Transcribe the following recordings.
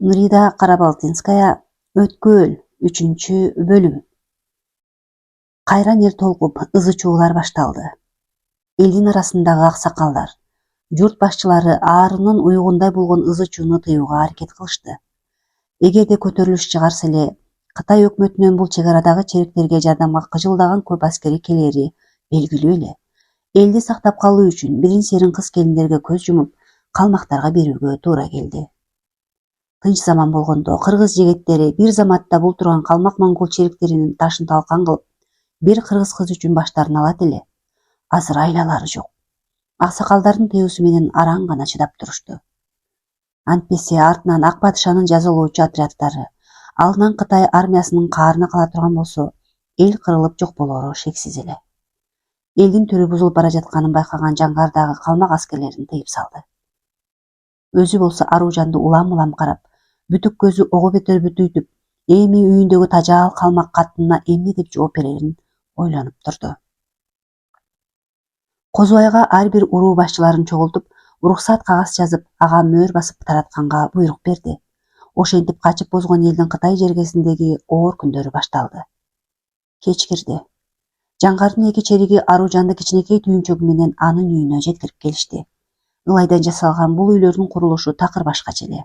Нурида Карабалтинская, Өткөл, 3-бөлүм. Кайра эр толкуп, ызы-чуулар башталды. Элдин арасындагы аксакалдар, журт башчылары аарынын уюгундай болгон ызы-чууну тыюуга аракет кылышты. Эгерде көтөрүлүш чыгарса эле, Кытай өкмөтүнөн бул чек арадагы чериктерге жардамга кыжылдаган көп аскери келери белгилүү эле. Элди сактап калуу үчүн бирин-серин кыз-келиндерге көз жумуп, калмактарга берүүгө туура келди. Тынч заман болгондо кыргыз жигиттери бир заматта бул турган калмак-моңгол чериктеринин ташын талкан кылып, бир кыргыз кыз үчүн баштарын алат эле. Азыр айлалары жок. Аксакалдардын тыюусу менен араң гана чыдап турушту. Антпесе артынан Ак Падышанын жазалоочу отряддары, алдынан Кытай армиясынын каарына кала турган болсо, эл кырылып жок болоору шексиз эле. Элдин төрү бузулуп бара жатканын байкаган Жаңгар дагы калмак аскерлерин тыйып салды. Өзү болсо Аружанды улам-улам карап, бүтүк көзү ого бетер бүтүйтүп, эми үйүндөгү тажал калмак катынына эмне деп жооп берерин ойлонуп турду. Козубайга ар бир уруу башчыларын чогултуп, уруксат кагаз жазып, ага мөөр басып таратканга буйрук берди. Ошентип качып бозгон элдин Кытай жергесиндеги оор күндөрү башталды. Кеч кирди. Жаңгардын эки чериги Аружанды кичинекей түйүнчөгү менен анын үйүнө жеткирип келишти. Ылайдан жасалган бул үйлөрдүн курулушу такыр башкача эле.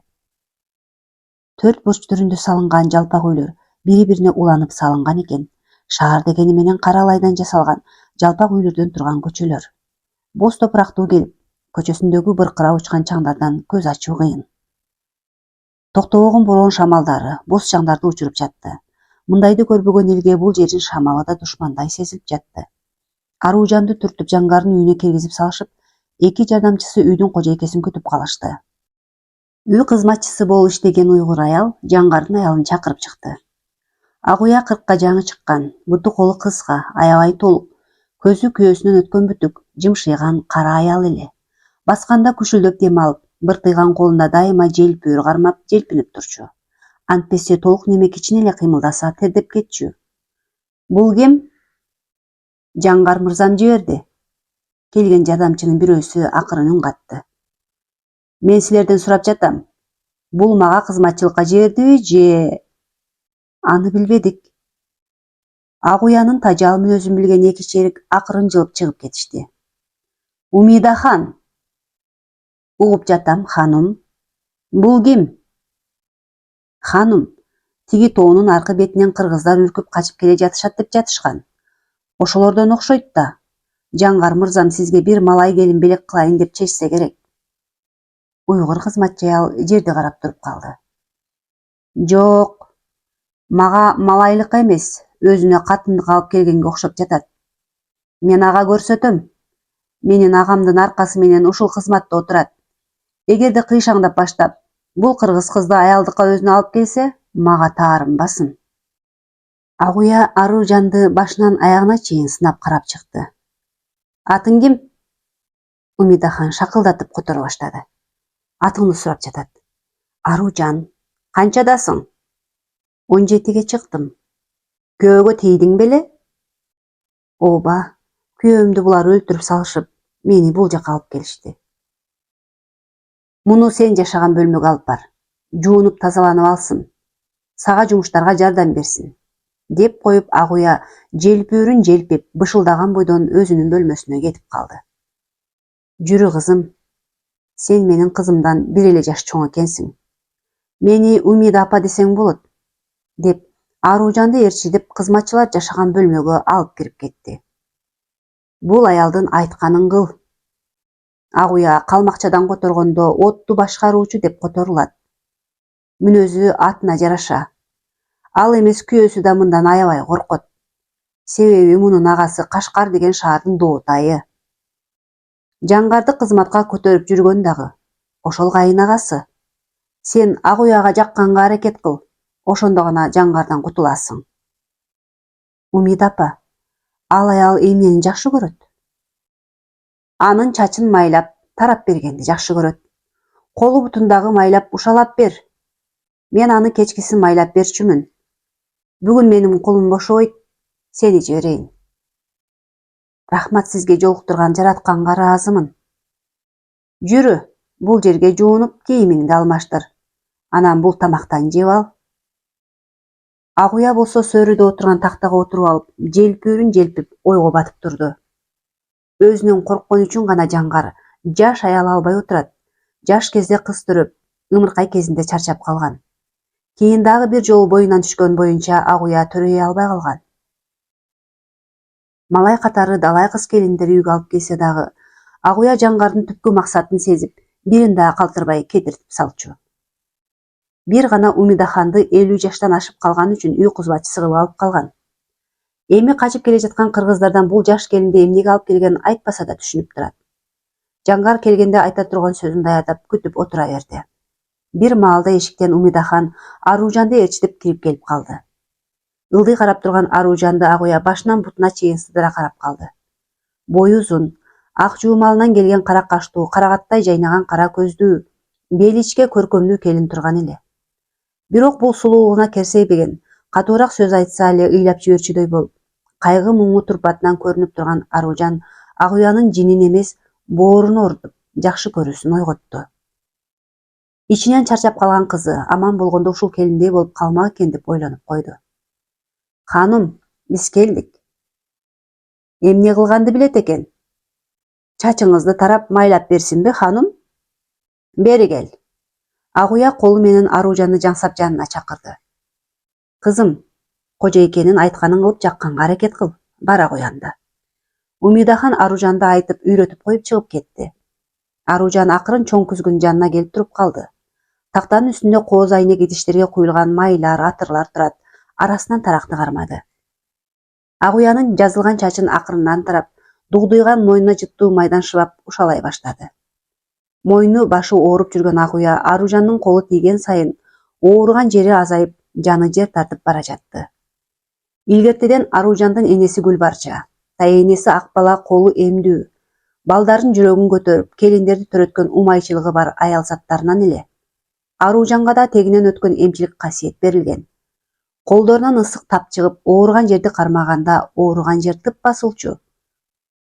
4 бурч түрүндө салынган жалпак үйлөр бири-бирине уланып салынган экен. Шаар дегени менен кара ылайдан жасалган жалпак үйлөрдөн турган көчөлөр. Боз топурактуу келип, көчөсүндөгү быркырап учкан чаңдардан көз ачуу кыйын. Токтобогон бороон шамалдары боз чаңдарды учуруп жатты. Мындайды көрбөгөн элге бул жердин шамалы да душмандай сезилип жатты. Аружанды түртүп Жаңгардын үйүнө киргизип салышып, эки жардамчысы үйдүн кожойкесин күтүп калышты. Үй кызматчысы болуп иштеген уйгур аял Жаңгардын аялын чакырып чыкты. Агуя 40ка жаңы чыккан, буту колу кыска, аябай толук, көзү күйөөсүнөн өткөн бүтүк, жымшыйган кара аял эле. Басканда күшүлдөп дем алып, быртыйган колунда дайыма желпүүр кармап желпинип турчу. Антпесе толук неме кичине эле кыймылдаса тердеп кетчү. Бул ким? Жаңгар мырзам жиберди. Келген жардамчынын бирөөсү акырын үн катты. Мен силерден сурап жатам. Бул мага кызматчылыкка жибердиби же? Аны билбедик. Агуянын тажал мүнөзүн билген эки черик акырын жылып чыгып кетишти. Умидахан. Угуп жатам, ханум. Бул ким? Ханум, тиги тоонун аркы бетинен кыргыздар үркүп качып келе жатышат деп жатышкан. Ошолордон окшойт да. Жаңгар мырзам сизге бир малай келин белек кылайын деп чечсе керек. Уйгур кызматчы аял жерди карап туруп калды. Жок, мага малайлыкка эмес, өзүнө катындык алып келгенге окшоп жатат. Мен ага көрсөтөм. Менин агамдын аркасы менен ушул кызматта отурат. Эгерде кыйшаңдап баштап, бул кыргыз кызды аялдыкка өзүнө алып келсе, мага таарынбасын. Агуя Аружанды башынан аягына чейин сынап карап чыкты. Атың ким? Умидахан шакылдатып которо баштады. Атыңды сурап жатат. Аружан, канчадасың? 17ге чыктым. Күйөөгө тийдиң беле? Ооба, күйөөмдү булар өлтүрүп салышып, мени бул жака алып келишти. Муну сен жашаган бөлмөгө алып бар. Жуунуп тазаланып алсын. Сага жумуштарга жардам берсин. Деп коюп Агуя желпүүрүн желпип, бышылдаган бойдон өзүнүн бөлмөсүнө кетип калды. Жүрү кызым. Сен менин кызымдан бир эле жаш чоң экенсиң. Мени Умида апа десең болот, деп Аружанды ээрчитип кызматчылар жашаган бөлмөгө алып кирип кетти. Бул аялдын айтканын кыл. Агуя калмакчадан которгондо отту башкаруучу деп которулат. Мүнөзү атына жараша. Ал эмес күйөөсү да мындан аябай коркот. Себеби мунун агасы Кашкар деген шаардын доотайы. Жаңгарды кызматка көтөрүп жүргөн дагы. Ошол кайын агасы. Сен Агуяга жакканга аракет кыл. Ошондо гана Жаңгардан кутуласың. Умида апа, ал аял эмнени жакшы көрөт? Анын чачын майлап, тарап бергенди жакшы көрөт. Колу бутундагы майлап ушалап бер. Мен аны кечкисин майлап берчүмүн. Бүгүн менин колум бошобойт, сени жиберейин. Рахмат сизге жолуктурган жаратканга ыраазымын. Жүрү, бул жерге жуунуп, кийимиңди алмаштыр. Анан бул тамактан жеп ал. Агуя болсо сөрүдө отурган тактага отуруп алып, желпүүрүн желпип ойго батып турду. Өзүнөн корккон үчүн гана жаңгар жаш аял албай отурат. Жаш кезде кыз төрөп, ымыркай кезинде чарчап калган. Кийин дагы бир жолу боюнан түшкөн боюнча агуя төрөй албай калган. Малай катары далай кыз келиндер үйгө алып келсе дагы, агуя жаңгардын түпкү максатын сезип, бирин дагы калтырбай кетиртип салчу. Бир гана Умидаханды 50 жаштан ашып калган үчүн үй кызматчысы кылып алып калган. Эми качып келе жаткан кыргыздардан бул жаш келинди эмнеге алып келгенин айтпаса да түшүнүп турат. Жаңгар келгенде айта турган сөзүн даярдап күтүп отура берди. Бир маалда эшиктен Умидахан Аружанды ээрчитип кирип келип калды. Ылдый карап турган Аружанды агуя башынан бутуна чейин сыдыра карап калды. Бою узун, ак жуумалынан келген кара каштуу, карагаттай жайнаган кара көздүү, беличке көркөмдүү келин турган эле. Бирок бул сулуулугуна керсейбеген, катуураак сөз айтса эле ыйлап жиберчүдөй болуп, кайгы муңу турпатынан көрүнүп турган Аружан агуянын жинин эмес, бооруну орутуп, жакшы көрүүсүн ойготту. Ичинен чарчап калган кызы аман болгондо ушул келиндей болуп калмак экен деп ойлонуп койду. Ханум, биз келдик. Эмне кылганды билет экен? Чачыңызды тарап майлап берсинби, ханум? Бери кел. Агуя колу менен Аружанды жаңсап жанына чакырды. Кызым, кожойкенин айтканын кылып жакканга аракет кыл, бара кой анда. Умидахан Аружанды айтып, үйрөтүп коюп чыгып кетти. Аружан акырын чоң күзгүнүн жанына келип туруп калды. Тактанын үстүндө кооз айнек идиштерге куюлган майлар, атырлар турат, арасынан таракты кармады. Агуянын жазылган чачын акырындан тарап, дугдуйган мойнуна жыттуу майдан шыбап ушалай баштады. Мойну башы ооруп жүргөн Агуя Аружандын колу тийген сайын ооруган жери азайып, жаны жер тартып бара жатты. Илгертеден Аружандын энеси Гүлбарча, тайэнеси ак бала колу эмдүү, балдардын жүрөгүн көтөрүп, келиндерди төрөткөн умайчылыгы бар аял заттарынан эле. Аружанга да тегинен өткөн эмчилик касиет берилген. Колдорунан ысык тап чыгып, ооруган жерди кармаганда ооруган жер тып басылчу.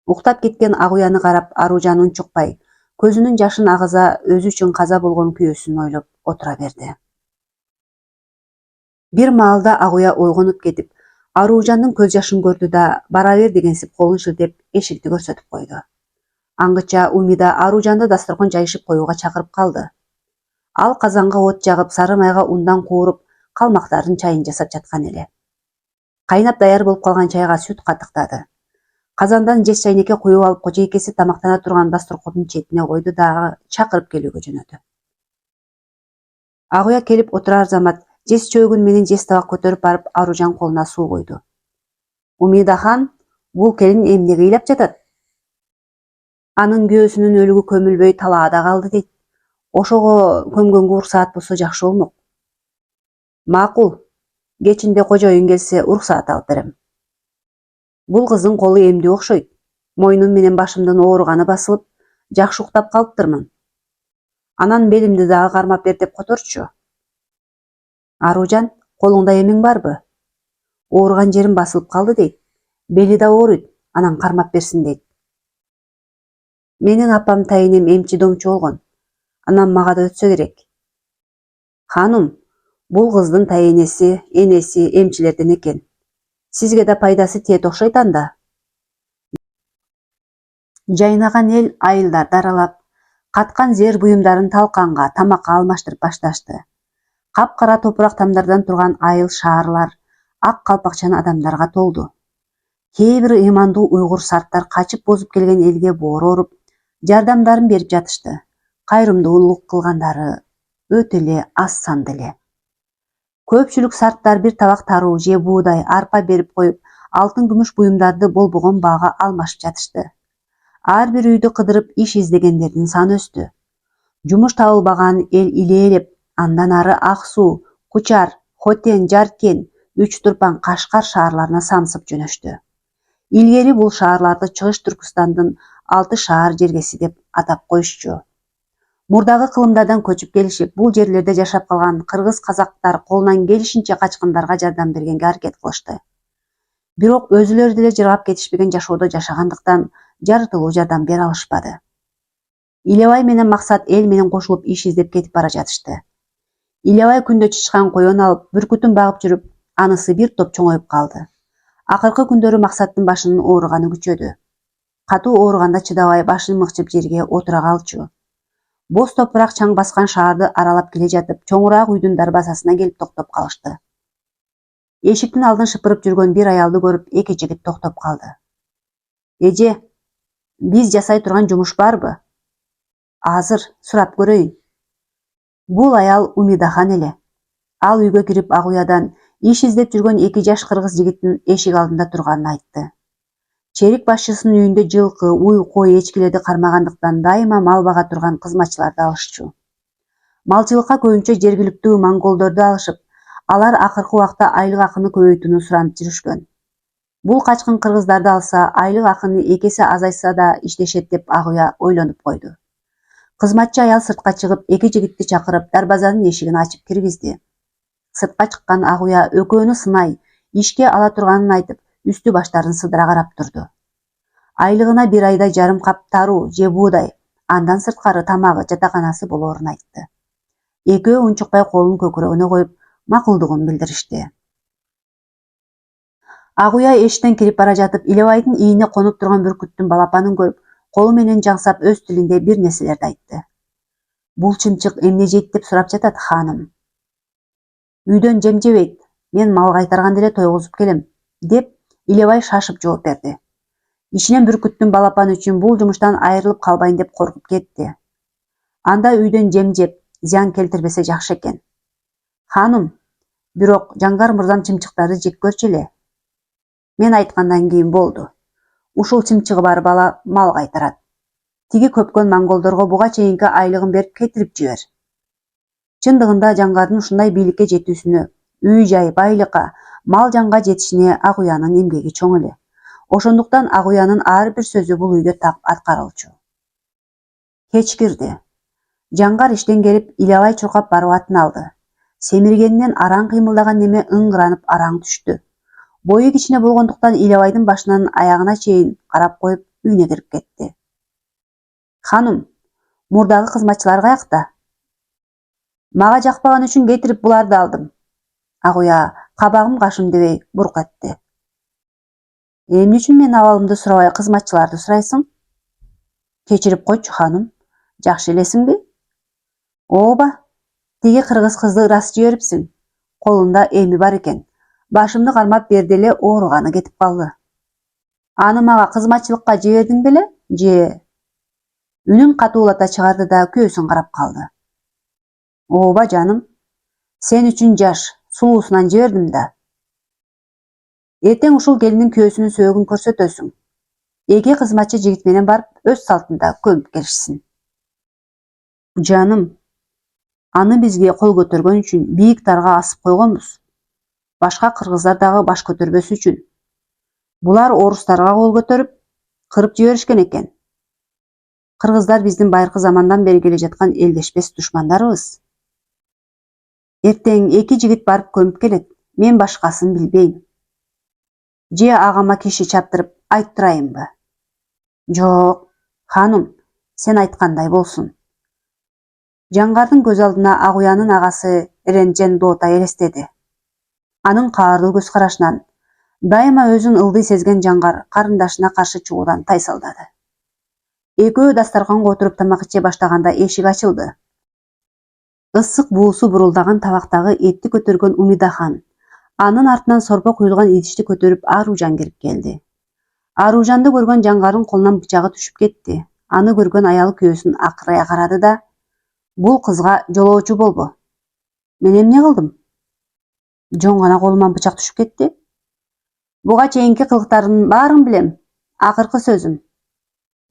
Уктап кеткен Агуяны карап, Аружан унчукпай, көзүнүн жашын агыза өзү үчүн каза болгон күйөөсүн ойлоп отура берди. Бир маалда Агуя ойгонуп кетип, Аружандын көз жашын көрдү да, бара бер дегенсип колун шилтеп эшикти көрсөтүп койду. Аңгыча Умида Аружанды дасторкон жайышып коюуга чакырып калды. Ал казанга от жагып, сары майга ундан кууруп, калмактардын чайын жасап жаткан эле. Кайнап даяр болуп калган чайга сүт катыктады. Казандан жес чайнекке куюп алып, кожойкеси тамактана турган дасторкондун четине койду дагы чакырып келүүгө жөнөдү. Агуя келип отурар замат жес чөйгүн менен жес табак көтөрүп барып Аружан колуна суу койду. Умидахан, бул келин эмнеге ыйлап жатат? Анын күйөөсүнүн өлүгү көмүлбөй талаада калды дейт. Ошого көмгөнгө уруксаат болсо жакшы болмок. Макул, кечинде кожоюн келсе уруксаат алып берем. Бул кыздын колу эмдүү окшойт. Мойнум менен башымдын ооруганы басылып, жакшы уктап калыптырмын. Анан белимди дагы кармап бер деп которчу. Аружан, колуңда эмиң барбы? Ооруган жерим басылып калды дейт. Бели да ооруйт, анан кармап берсин дейт. Менин апам тайынем эмчи домчу болгон. Анан мага да өтсө керек. Ханум, бул кыздын тайэнеси, энеси эмчилерден экен. Сизге да пайдасы тиет окшойт анда. Жайнаган эл айылдарды аралап, каткан зер буюмдарын талканга, тамакка алмаштырып башташты. Капкара топурак тамдардан турган айыл шаарлар ак калпакчан адамдарга толду. Кээ бир ыймандуу уйгур сарттар качып бозуп келген элге боору оруп, жардамдарын берип жатышты. Кайрымдуулук кылгандары өтө эле аз санды эле. Көпчүлүк сарттар бир табак таруу же буудай, арпа берип коюп, алтын күмүш буюмдарды болбогон баага алмашып жатышты. Ар бир үйдү кыдырып иш издегендердин саны өстү. Жумуш табылбаган эл илээлеп, андан ары Ак Суу, Кучар, Хотен, Жаркен, Үч Турпан, Кашкар шаарларына самсып жөнөштү. Илгери бул шаарларды Чыгыш Түркүстандын 6 шаар жергеси деп атап коюшчу. Мурдагы кылымдардан көчүп келишип, бул жерлерде жашап калган кыргыз казактар колунан келишинче качкындарга жардам бергенге аракет кылышты. Бирок өзүлөрү деле жыргап кетишпеген жашоодо жашагандыктан жарытылуу жардам бере алышпады. Илебай менен Максат эл менен кошулуп иш издеп кетип бара жатышты. Илебай күндө чычкан коен алып, бүркүтүн багып жүрүп, анысы бир топ чоңоюп калды. Акыркы күндөрү Максаттын башынын ооруганы күчөдү. Катуу ооруганда чыдабай башын мыкчып жерге отура калчу. Боз топурак чаң баскан шаарды аралап келе жатып, чоңураак үйдүн дарбазасына келип токтоп калышты. Эшиктин алдын шыпырып жүргөн бир аялды көрүп, эки жигит токтоп калды. Эже, биз жасай турган жумуш барбы? Азыр, сурап көрөйүн. Бул аял Умидахан эле. Ал үйгө кирип ак уядан иш издеп жүргөн 2 жаш кыргыз жигитин эшик алдында турганын айтты. Черик башчысынын үйүндө жылкы, уй, кой, эчкилерди кармагандыктан дайыма мал бага турган кызматчыларды алышчу. Малчылыкка көбүнчө жергиликтүү монголдорду алышып, алар акыркы убакта айлык акыны көбөйтүүнү суранып жүрүшкөн. Бул качкын кыргыздарды алса, айлык акыны 2 эсе азайса да иштешет деп ак уя ойлонуп койду. Кызматчы аял сыртка чыгып, 2 жигитти чакырып, дарбазанын эшигин ачып киргизди. Сыртка чыккан ак уя экөөнү сынай, ишке ала турганын айтып, үстү баштарын сыдыра карап турду. Айлыгына 1 айда жарым кап таруу же буудай, андан сырткары тамагы, жатаканасы болоорун айтты. Экөө унчукпай колун көкүрөгүнө коюп, макулдугун билдиришти. Ак уя эштен кирип бара жатып, Илебайдын ийине конуп турган бүркүттүн балапанын көрүп, колу менен жаңсап өз тилинде бир нерселерди айтты. Бул чымчык эмне жейт деп сурап жатат, ханым. Үйдөн жем жебейт, мен мал кайтарганда эле тойгузуп келем, деп Илебай шашып жооп берди. Ичинен бүркүттүн балапаны үчүн бул жумуштан айрылып калбайын деп коркуп кетти. Анда үйдөн жем жеп, зыян келтирбесе жакшы экен. Ханым, бирок Жаңгар мырзам чымчыктарды жек көрчү эле. Мен айткандан кийин болду. Ушул чымчыгы бар бала мал кайтарат. Тиги көпкөн монголдорго буга чейинки айлыгын берип кетирип жибер. Чындыгында Жаңгардын ушундай бийликке жетүүсүнө, үй-жай, байлыкка, мал жанга жетишине ак уянын эмгеги чоң эле. Ошондуктан ак уянын ар бир сөзү бул үйдө так аткарылчу. Кеч кирди. Жаңгар иштен келип, Илебай чуркап барып атын алды. Семиргенинен араң кыймылдаган неме ыңгыранып араң түштү. Бою кичине болгондуктан Илебайдын башынан аягына чейин карап коюп, үйүнө кирип кетти. Ханым, мурдагы кызматчылар каякта? Мага жакпаган үчүн кетирип буларды алдым. Ак уя кабагым кашым дебей бурк этти. Эмне үчүн мен абалымды сурабай кызматчыларды сурайсың? Кечирип койчу, ханым. Жакшы элесиңби? Ооба, тиги кыргыз кызды ырас жибериптсиң. Колунда эми бар экен. Башымды кармап берди эле ооруганы кетип калды. Аны мага кызматчылыкка жибердиң беле, же? Үнүн катуулата чыгарды да көөсүн карап калды. Ооба жаным, сен үчүн жаш, сулуусунан жибердим да. Эртең ушул келиндин көөсүнүн сөөгүн көрсөтөсүң. 2 кызматчы жигит менен барып, өз салтында көмүп келишсин. Жаным, аны бизге кол көтөргөн үчүн бийик тарга асып койгонбуз. Башка кыргыздар дагы баш көтөрбөсү үчүн. Булар орустарга кол көтөрүп, кырып жиберишкен экен. Кыргыздар биздин байыркы замандан бери келе жаткан элдешпес душмандарыбыз. Эртең 2 жигит барып көмүп келет, мен башкасын билбейм. Же агама киши чаптырып айттырайынбы? Жок, ханым, сен айткандай болсун. Жаңгардын көз алдына ак уянын агасы Эренжен Доотай элестеди. Анын каардуу көз карашынан дайыма өзүн ылдый сезген Жаңгар карындашына каршы чыгуудан тайсалдады. Экөө дастарканга отуруп тамак иче баштаганда эшик ачылды. Ысык буусу бурулдаган табактагы этти көтөргөн Умидахан, анын артынан сорпо куюлган идишти көтөрүп Аружан кирип келди. Аружанды көргөн Жаңгардын колунан бычагы түшүп кетти. Аны көргөн аял күйөөсүн акырая карады да, бул кызга жолоочу болбу. Мен эмне кылдым? Жон гана колуман бычак түшүп кетти. Буга чейинки кылыктарымдын баарын билем. Акыркы сөзүм.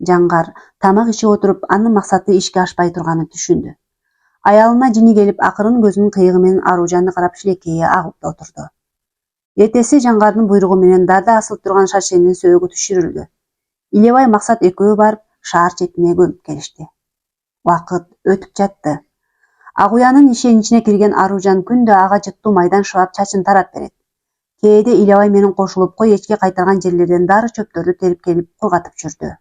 Жаңгар тамак ичип отуруп, анын максаты ишке ашпай турганын түшүндү. Аялына жини келип, акырын көзүнүн кыйыгы менен Аружанды карап шилекейи агып да отурду. Эртеси Жаңгардын буйругу менен дарда асылып турган шаршенин сөөгү түшүрүлдү. Илебай Максат экөө барып шаар четине көмүп келишти. Убакыт өтүп жатты. Ак уянын ишеничине кирген Аружан күндө ага жыттуу майдан шыбап чачын тарап берет. Кээде Илебай менен кошулуп кой эчке кайтарган жерлерден дары чөптөрдү терип келип кургатып жүрдү.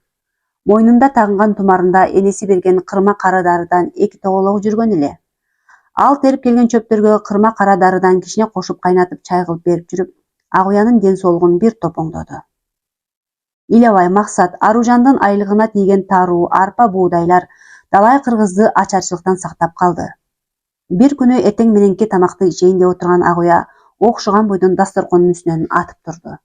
Мойнунда тагынган тумарында энеси берген кырма кары дарыдан 2 тоголок жүргөн эле. Ал терип келген чөптөргө кырма кара дарыдан кичине кошуп кайнатып чай кылып берип жүрүп, Агуянын ден соолугун бир топ оңдоду. Илебай, Максат, Аружандын айлыгына тийген таруу, арпа, буудайлар далай кыргызды ачарчылыктан сактап калды. Бир күнү этең мененки тамакты ичейин деп отурган Агуя окшогон бойдон дасторкондун үстүнөн атып турду.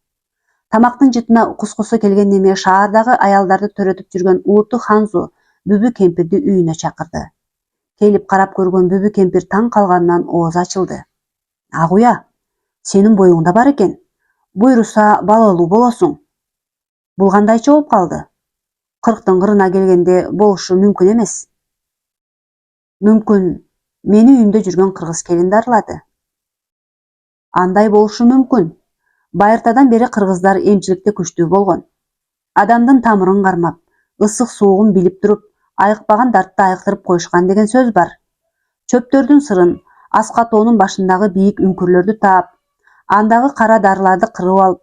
Тамактын жытына кускусу келген неме шаардагы аялдарды төрөтүп жүргөн Ууту Ханзу Бүбү кемпирди үйүнө чакырды. Келип карап көргөн Бүбү кемпир таң калганынан оозу ачылды. Агуя, сенин боюңда бар экен. Буйруса балалуу болосуң. Бул кандайча болуп калды? 40 кырына келгенде болушу мүмкүн эмес. Мүмкүн, мени үйүмдө жүргөн кыргыз келин дарылады. Андай болушу мүмкүн. Байыртадан бери кыргыздар эмчиликте күчтүү болгон. Адамдын тамырын кармап, ысык суугун билип туруп, айыкпаган дартты айыктырып коюшкан деген сөз бар. Чөптөрдүн сырын, аска тоонун башындагы бийик үңкүрлөрдү таап, андагы кара дарыларды кырып алып,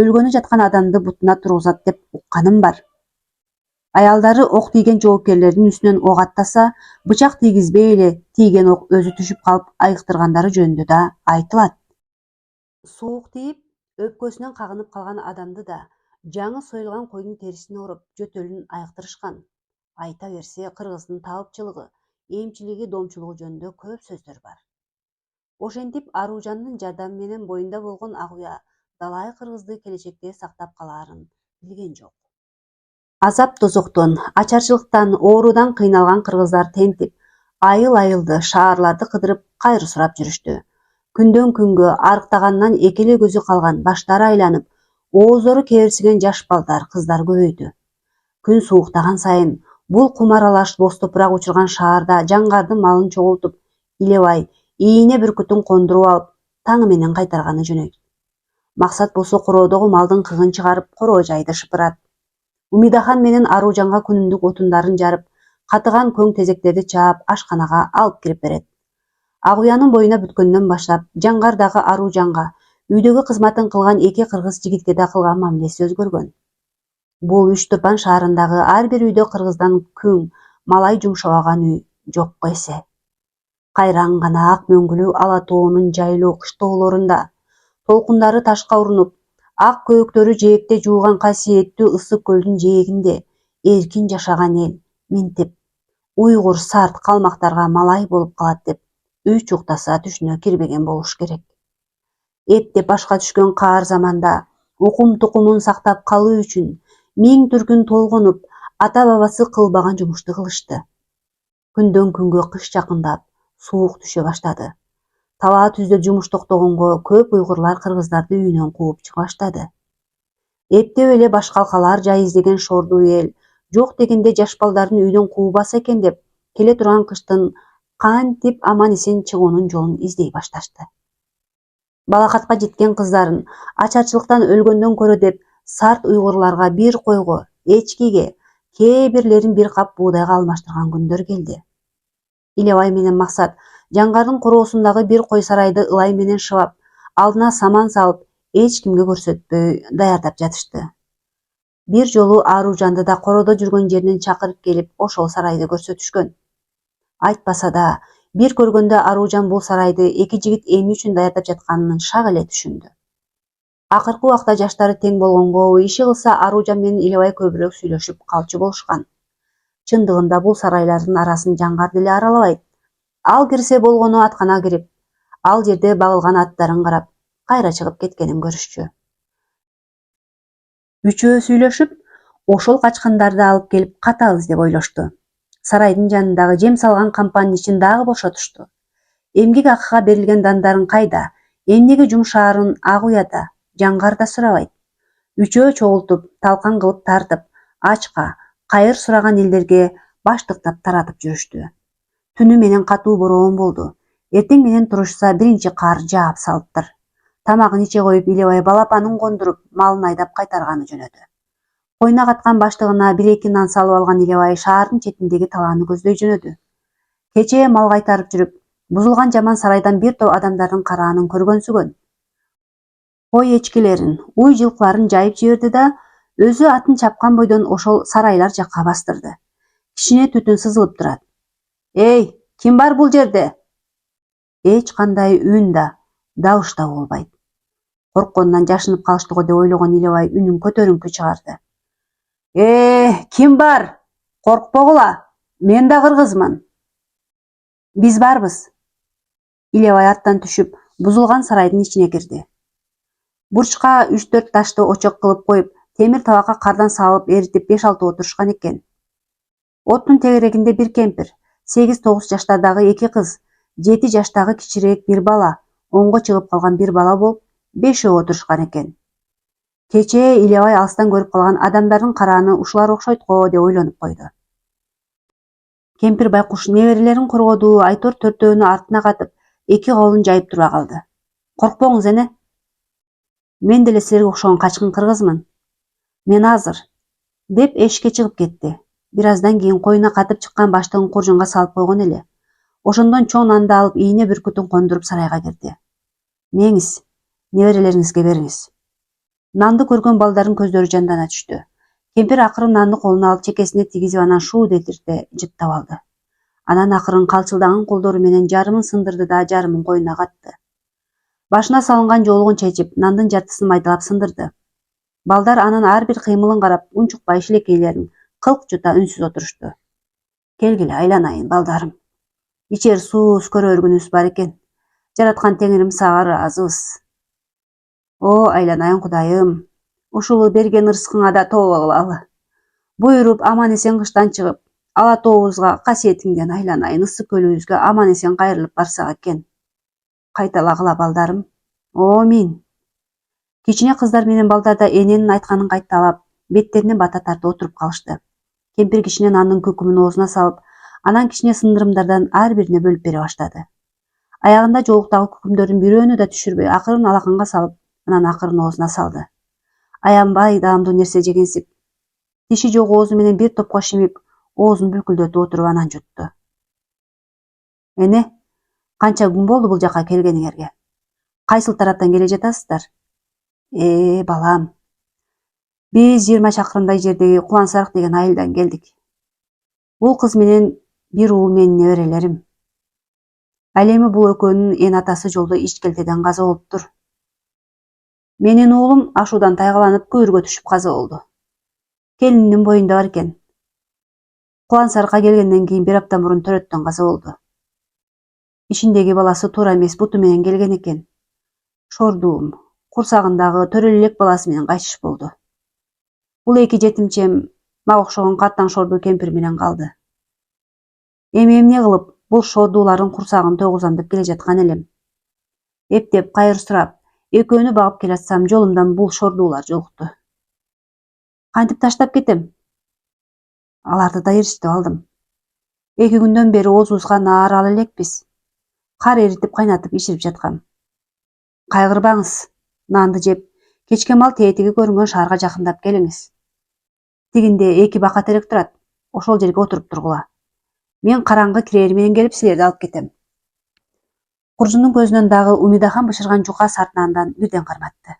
өлгөнү жаткан адамды бутуна тургузат деп укканым бар. Аялдары ок тийген жоопкерлердин үстүнөн ок аттаса, бычак тийгизбей эле тийген ок өзү түшүп калып айыктыргандары жөнүндө да айтылат. Суук тийип, өпкөсүнөн кагынып калган адамды да жаңы союлган койдун терисине уруп, жөтөлүн айыктырышкан. Айта берсе, кыргыздын табыпчылыгы, эмчилиги, домчулугу жөнүндө көп сөздөр бар. Ошентип Аружандын жардамы менен боюнда болгон Агуя далай кыргызды келечекте сактап калаарын билген жок. Азап тозоктон, ачарчылыктан, оорудан кыйналган кыргыздар тентип, айыл-айылды, шаарларды кыдырып, кайры сурап жүрүштү. Күндөн күнгө арыктаганынан эки эле көзү калган, баштары айланып, ооздору кеберсиген жаш балдар, кыздар көбөйдү. Күн сууктаган сайын бул кумаралаш боз топурак учурган шаарда жаңгардын малын чогултуп, Илебай ийине бүркүтүн кондуруп алып, таңы менен кайтарганы жөнөйт. Максат болсо короодогу малдын кыгын чыгарып, короо жайды шыпырат. Умидахан менен Аружанга күнүмдүк отундарын жарып, катыган көң тезектерди чаап, ашканага алып кирип берет. Агуянын боюна бүткөндөн баштап, жаңгардагы Аружанга, үйдөгү кызматын кылган эки кыргыз жигитке да кылган мамилеси өзгөргөн. Бул Үч Топан шаарындагы ар бир үйдө кыргыздан күң, малай жумшабаган үй жокко эсе. Кайраң гана ак мөңгүлүү Ала тоонун жайлуу кыштоолорунда, толкундары ташка урунуп, ак көөктөрү жээкте жууган касиеттүү ысык көлдүн жээгинде эркин жашаган эл минтип уйгур, сарт, калмактарга малай болуп калат деп үч уктаса түшүнө кирбеген болуш керек. Эптеп башка түшкөн каар заманда укум-тукумун сактап калуу үчүн миң түркүн толгонуп, ата-бабасы кылбаган жумушту кылышты. Күндөн күнгө кыш жакындап, суук түшө баштады. Талаа түздө жумуш токтогонго көп уйгурлар кыргыздарды үйүнөн кууп чыга баштады. Эптеп эле баш калкалар жай издеген шордуу эл жок дегенде жаш балдарын үйдөн куубаса экен деп, келе турган кыштын кантип аман эсен чыгуунун жолун издей башташты. Балакатка жеткен кыздарын ачарчылыктан өлгөндөн көрө деп сарт уйгурларга бир койго, эчкиге, кээ бирлерин бир кап буудайга алмаштырган күндөр келди. Илебай менен Максат жаңгардын короосундагы бир кой сарайды ылай менен шыбап, алдына саман салып, эч кимге көрсөтпөй даярдап жатышты. Бир жолу Аружанды да короодо жүргөн жеринен чакырып келип, ошол сарайды көрсөтүшкөн. Айтпаса да, бир көргөндө Аружан бул сарайды эки жигит эмне үчүн даярдап жатканын шак эле түшүндү. Акыркы убакта жаштары тең болгонго, иши кылса Аружан менен Илебай көбүрөөк сүйлөшүп калчу болушкан. Чындыгында бул сарайлардын арасын жаңгар деле аралабайт. Ал кирсе болгону аткана кирип, ал жерде багылган аттарын карап, кайра чыгып кеткенин көрүшчү. Үчөө сүйлөшүп, ошол качкандарды алып келип катабыз деп ойлошту. Сарайдын жанындагы жем салган кампанын ичин дагы бошотушту. Эмгек акыга берилген дандарын кайда, эмнеге жумшаарын Агуяда, жаңгарда сурабайт. Үчөө чогултуп, талкан кылып тартып, ачка, кайыр сураган элдерге баштыктап таратып жүрүштү. Түнү менен катуу бороон болду. Эртең менен турушса биринчи кар жаап салыптыр. Тамагын иче коюп, Илебай балапанын кондуруп, малын айдап кайтарганы жөнөдү. Койуна каткан баштыгына бир-эки нан салып алган Илебай шаардын четиндеги талааны көздөй жөнөдү. Кечээ мал кайтарып жүрүп, бузулган жаман сарайдан бир топ адамдардын караанын көргөнсүгөн. Кой эчкилерин, уй жылкыларын жайып жиберди да, өзү атын чапкан бойдон ошол сарайлар жакка бастырды. Кичине түтүн сызылып турат. Эй, ким бар бул жерде? Эч кандай үн да, добуш да болбойт. Коркконунан жашынып калыштыго деп ойлогон Илебай үнүн көтөрүңкү чыгарды. Ким бар? Коркпогула, мен да кыргызмын. Биз барбыз. Илебай аттан түшүп, бузулган сарайдын ичине кирди. Бурчка 3-4 ташты очок кылып коюп, темир табакка кардан салып эритип 5-6 отурушкан экен. Оттун тегерегинде бир кемпир, 8-9 жаштардагы 2 кыз, 7 жаштагы кичирээк бир бала, оңго чыгып калган бир бала болуп, 5өө отурушкан экен. Кечээ Илебай алыстан көрүп калган адамдардын карааны ушулар окшойт го деп ойлонуп койду. Кемпир байкуш неберелерин коргоду, Айтор төртөөнү артына катып, 2 колун жайып тура калды. Коркпоңуз эне. Мен деле силерге окшогон качкын кыргызмын. Мен азыр, деп эшикке чыгып кетти. Бир аздан кийин коюна катып чыккан баштыгын куржунга салып койгон эле. Ошондон чоң нанды алып ийне бүркүтүн кондуруп сарайга кирди. Меңиз, неберелериңизге бериңиз. Нанды көргөн балдардын көздөрү жандана түштү. Кемпир акырын нанды колуна алып чекесине тигизип анан шуу дедирте жыттап алды. Анан акырын калчылдаган колдору менен жарымын сындырды да жарымын коюна катты. Башына салынган жоолугун чечип, нандын жартысын майдалап сындырды. Балдар анын ар бир кыймылын карап, унчукпай шилекейлерин кылк жута үнсүз отурушту. Келгиле айланайын, балдарым. Ичер сууз көрөргүнүбүз бар экен. Жараткан Теңирим сага ыраазыбыз. О, айланайын Кудайым. Ушул берген ырыскыңа да тооба кылалы. Буйруп аман эсен кыштан чыгып, ала тообузга касиетиңден айланайын, ысык көлүбүзгө аман эсен кайрылып барсак экен. Кайталагыла балдарым. Амин. Кичине кыздар менен балдар да эненин айтканын кайталап, беттерине бата тартып отуруп калышты. Кемпир кичине нандын көкүмүн оозуна салып, анан кичине сындырымдардан ар бирине бөлүп бере баштады. Аягында жоолуктагы көкүмдөрдүн бирөөнү да түшүрбөй, акырын алаканга салып, анан акырын оозуна салды. Аянбай даамдуу нерсе жегенсип, тиши жок оозу менен бир топко шимип, оозун бүлкүлдөтүп отуруп анан жутту. Эне, канча күн болду бул жака келгениңерге? Кайсыл тараптан келе жатасыздар? Балам. Биз 20 чакырымдай жердеги Кулансарык деген айылдан келдик. Бул кыз менен бир уул менин неберелерим. Ал эми бул экөөнүн эн атасы жолдо ичкелтеден каза болуптур. Менин уулум ашуудан тайгаланып көбүргө түшүп каза болду. Келининин боюнда бар экен. Кулансарыкка келгенден кийин бир апта мурун төрөттөн каза болду. Ичиндеги баласы туура эмес буту менен келген экен. Шордуум, курсагындагы төрө элек баласы менен кайтыш болду. Бул эки жетимчем мага окшогон каттаң шордуу кемпир менен калды. Эми эмне кылып бул шордуулардын курсагын тойгузам деп келе жаткан элем. Эптеп кайыр сурап, экөөнү багып келатсам жолумдан бул шордуулар жолукту. Кантип таштап кетем? Аларды да ээрчитип алдым. 2 күндөн бери оозубузга наар ала элекпиз. Кар эритип кайнатып ичирип жаткам. Кайгырбаңыз, нанды жеп, кечке мал тетиги көрүнгөн шаарга жакындап келиңиз. Тигинде 2 бака терек турат, ошол жерге отуруп тургула. Мен караңгы кирери менен келип силерди алып кетем. Куржундун көзүнөн дагы Умидахан бышырган жука сартынандан бирден карматты.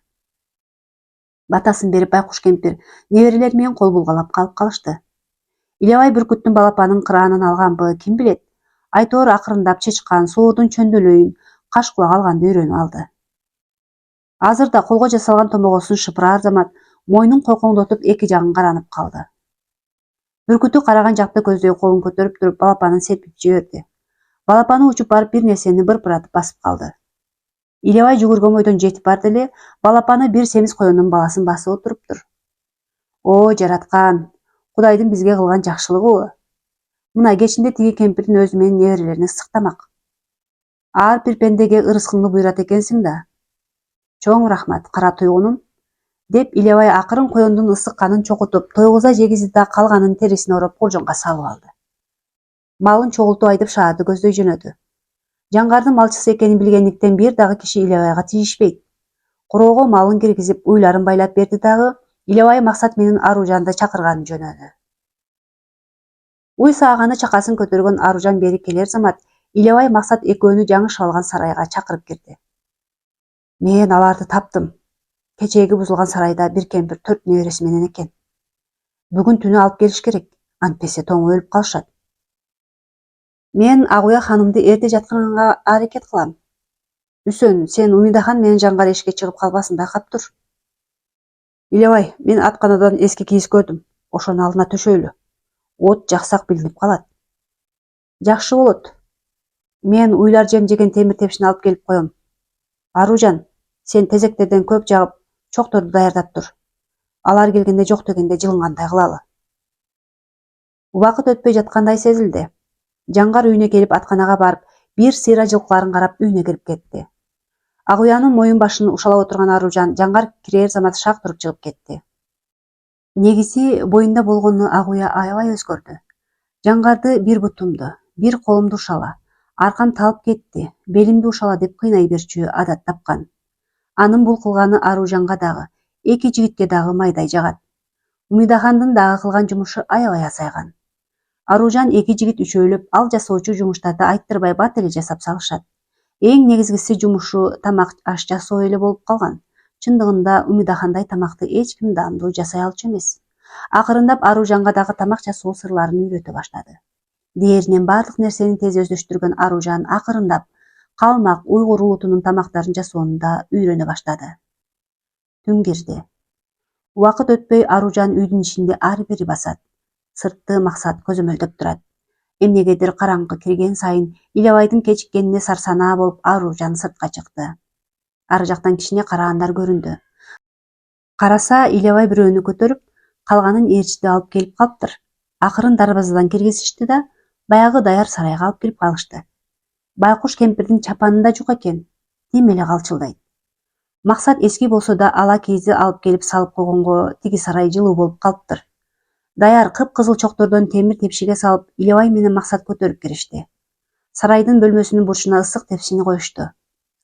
Батасын берип байкуш кемпир неберелери менен кол булгалап калып калышты. Илебай бүркүттүн балапанын кыраанын алганбы, ким билет? Айтор акырындап чычкан, соордун чөндөлөйүн, каш кулак алганды үйрөнүп алды. Азыр да колго жасалган томогосун шыпыраар замат мойнун койкоңдотуп эки жагын каранып калды. Бүркүтү караган жакты көздөй колун көтөрүп туруп балапанын серпип жиберди. Балапаны учуп барып бир нерсени бырпыратып басып калды. Илебай жүгүргөн бойдон жетип барды эле, балапаны бир семиз коюндун баласын басып отуруптур. О, жараткан, Кудайдын бизге кылган жакшылыгыбы? Мына кечинде тиги кемпирдин өзү менен неберелерине ысыктамак. Ар бир пендеге ырыскыңды буйрат экенсиң да. Чоң рахмат, кара туйгунум, деп Илебай акырын коюндун ысык канын чокутуп, тойгуза жегизди да калганын терисине ороп куржунга салып алды. Малын чогултуп айтып шаарды көздөй жөнөдү. Жаңгардын малчысы экенин билгендиктен бир дагы киши Илебайга тийишпейт. Короого малын киргизип, уйларын байлап берди дагы, Илебай Максат менен Аружанды чакырганын жөнөдү. Уй сааганы чакасын көтөргөн Аружан бери келер замат Илебай Максат экөөнү жаңышып алган сарайга чакырып кирди. Мен аларды таптым. Кечээги бузулган сарайда бир кемпир 4 небереси менен экен. Бүгүн түнү алып келиш керек, антпесе тоңуп өлүп калышат. Мен Агуя ханымды эрте жаткырганга аракет кылам. Үсөн, сен Умидахан менен Жаңгар эшикке чыгып калбасын байкап тур. Илебай, мен атканадан эски кийиз көрдүм. Ошону алдына төшөйлү. От жаксак билинип калат. Жакшы болот. Мен уйлар жеген темир тепшини алып келип коем. Аружан, сен тезектерден көп жагып, чокторду даярдап тур. Алар келгенде жок дегенде жылынгандай кылалы. Убакыт өтпөй жаткандай сезилди. Жаңгар үйүнө келип атканага барып, бир сыйра жылкыларын карап үйүнө кирип кетти. Агуянын моюн башын ушалап отурган Аружан Жаңгар кирер замат шак туруп чыгып кетти. Негизи боюнда болгону Агуя аябай өзгөрдү. Жаңгарды бир бутумду, бир колумду ушала, аркам талып кетти, белимди ушала деп кыйнай берчү адат тапкан. Анын бул кылганы Аружанга дагы, эки жигитке дагы майдай жагат. Умидахандын дагы кылган жумушу аябай азайган. Аружан эки жигит үчөөлөп ал жасоочу жумуштарды айттырбай бат эле жасап салышат. Эң негизгиси жумушу тамак аш жасоо эле болуп калган. Чындыгында Умидахандай тамакты эч ким даамдуу жасай алчу эмес. Акырындап Аружанга дагы тамак жасоо сырларын үйрөтө баштады. Дээринен баардык нерсени тез өздөштүргөн Аружан акырындап калмак уйгур улутунун тамактарын жасоону да үйрөнө баштады. Түн кирди. Убакыт өтпөй Аружан үйдүн ичинде ар бири басат. Сыртты максат көзөмөлдөп турат. Эмнегедир караңгы кирген сайын Илебайдын кечиккенине сарсанаа болуп Аружан сыртка чыкты. Ары жактан кичине караандар көрүндү. Караса Илебай бирөөнү көтөрүп, калганын ээрчиде алып келип калыптыр. Акырын дарбазадан киргизишти да, баягы даяр сарайга алып кирип калышты. Байкуш кемпирдин чапанында жок экен, тим эле калчылдайт. Максат эски болсо да ала кийизи алып келип салып койгонго тиги сарай жылуу болуп калыптыр. Даяр кыпкызыл чоктордон темир тепшиге салып, Илебай менен Максат көтөрүп киришти. Сарайдын бөлмөсүнүн бурчуна ысык тепсини коюшту.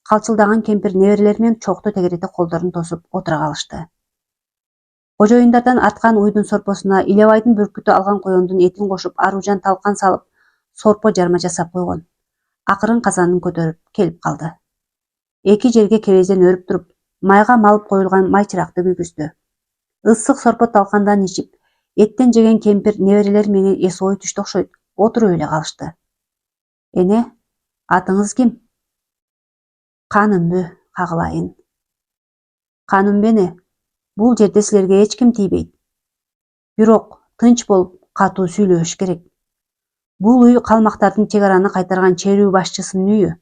Калчылдаган кемпир неберелери менен чокту тегерете колдорун тосуп отура калышты. Кожоюндардан арткан уйдун сорпосуна Илебайдын бүркүтү алган коёндун этин кошуп Аружан талкан салып, сорпо жарма жасап койгон. Акырын казанын көтөрүп келип калды. Эки жерге керезден өрүп туруп, майга малып коюлган май чыракты күйгүздү. Ысык сорпо талкандан ичип, эттен жеген кемпир неберелери менен эс ой түштү окшойт, отуруп эле калышты. Эне, атыңыз ким? Канымбы, кагылайын. Канымбы эне, бул жерде силерге эч ким тийбейт. Бирок тынч болуп, катуу сүйлөшүш керек. Бул үй калмактардын чек араны кайтарган черүү башчысынын үйү.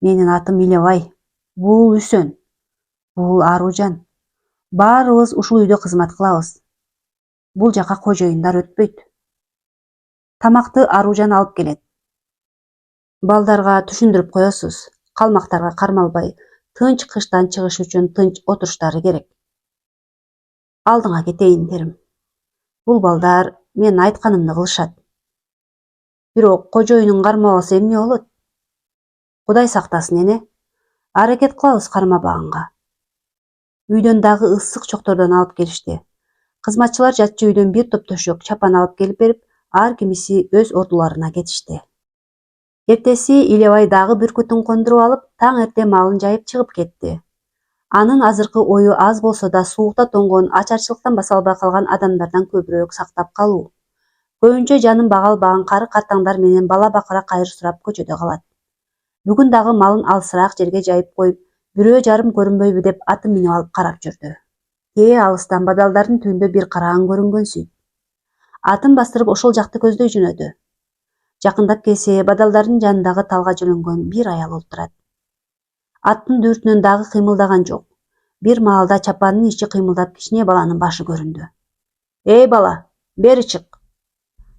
Менин атым Илебай. Бул Үсөн. Бул Аружан. Баарыбыз ушул үйдө кызмат кылабыз. Бул жака кожоюндар өтпөйт. Тамакты Аружан алып келет. Балдарга түшүндүрүп коесуз. Калмактарга кармалбай, тынч кыштан чыгыш үчүн тынч отуруштары керек. Алдыңа кетейин дерим. Бул балдар мен айтканымды кылышат. Бирок кожоюнун кармабаса эмне болот? Кудай сактасын эне. Аракет кылабыз кармабаганга. Үйдөн дагы ысык чоктордон алып келишти. Кызматчылар жатчу үйдөн бир топ төшөк чапан алып келип берип, ар кимиси өз ордуларына кетишти. Эртеси Илебай дагы бүркүтүн кондуруп алып, таң эрте малын жайып чыгып кетти. Анын азыркы ою аз болсо да суукта тоңгон, ачарчылыктан баса албай калган адамдардан көбүрөөк сактап калуу. Көбүнчө жанын бага албаган кары картаңдар менен бала бакыра кайыр сурап көчөдө калат. Бүгүн дагы малын алысыраак жерге жайып коюп, бирөө жарым көрүнбөйбү деп атын минип алып карап жүрдү. Алыстан бадалдардын түбүндө бир караан көрүнгөнсүй. Атын бастырып ошол жакты көздөй жөнөдү. Жакындап келсе, бадалдардын жанындагы талга жөлөнгөн бир аял олтурат. Аттын дүртүнөн дагы кыймылдаган жок. Бир маалда чапанынын ичи кыймылдап кичине баланын башы көрүндү. Эй бала, бери чык.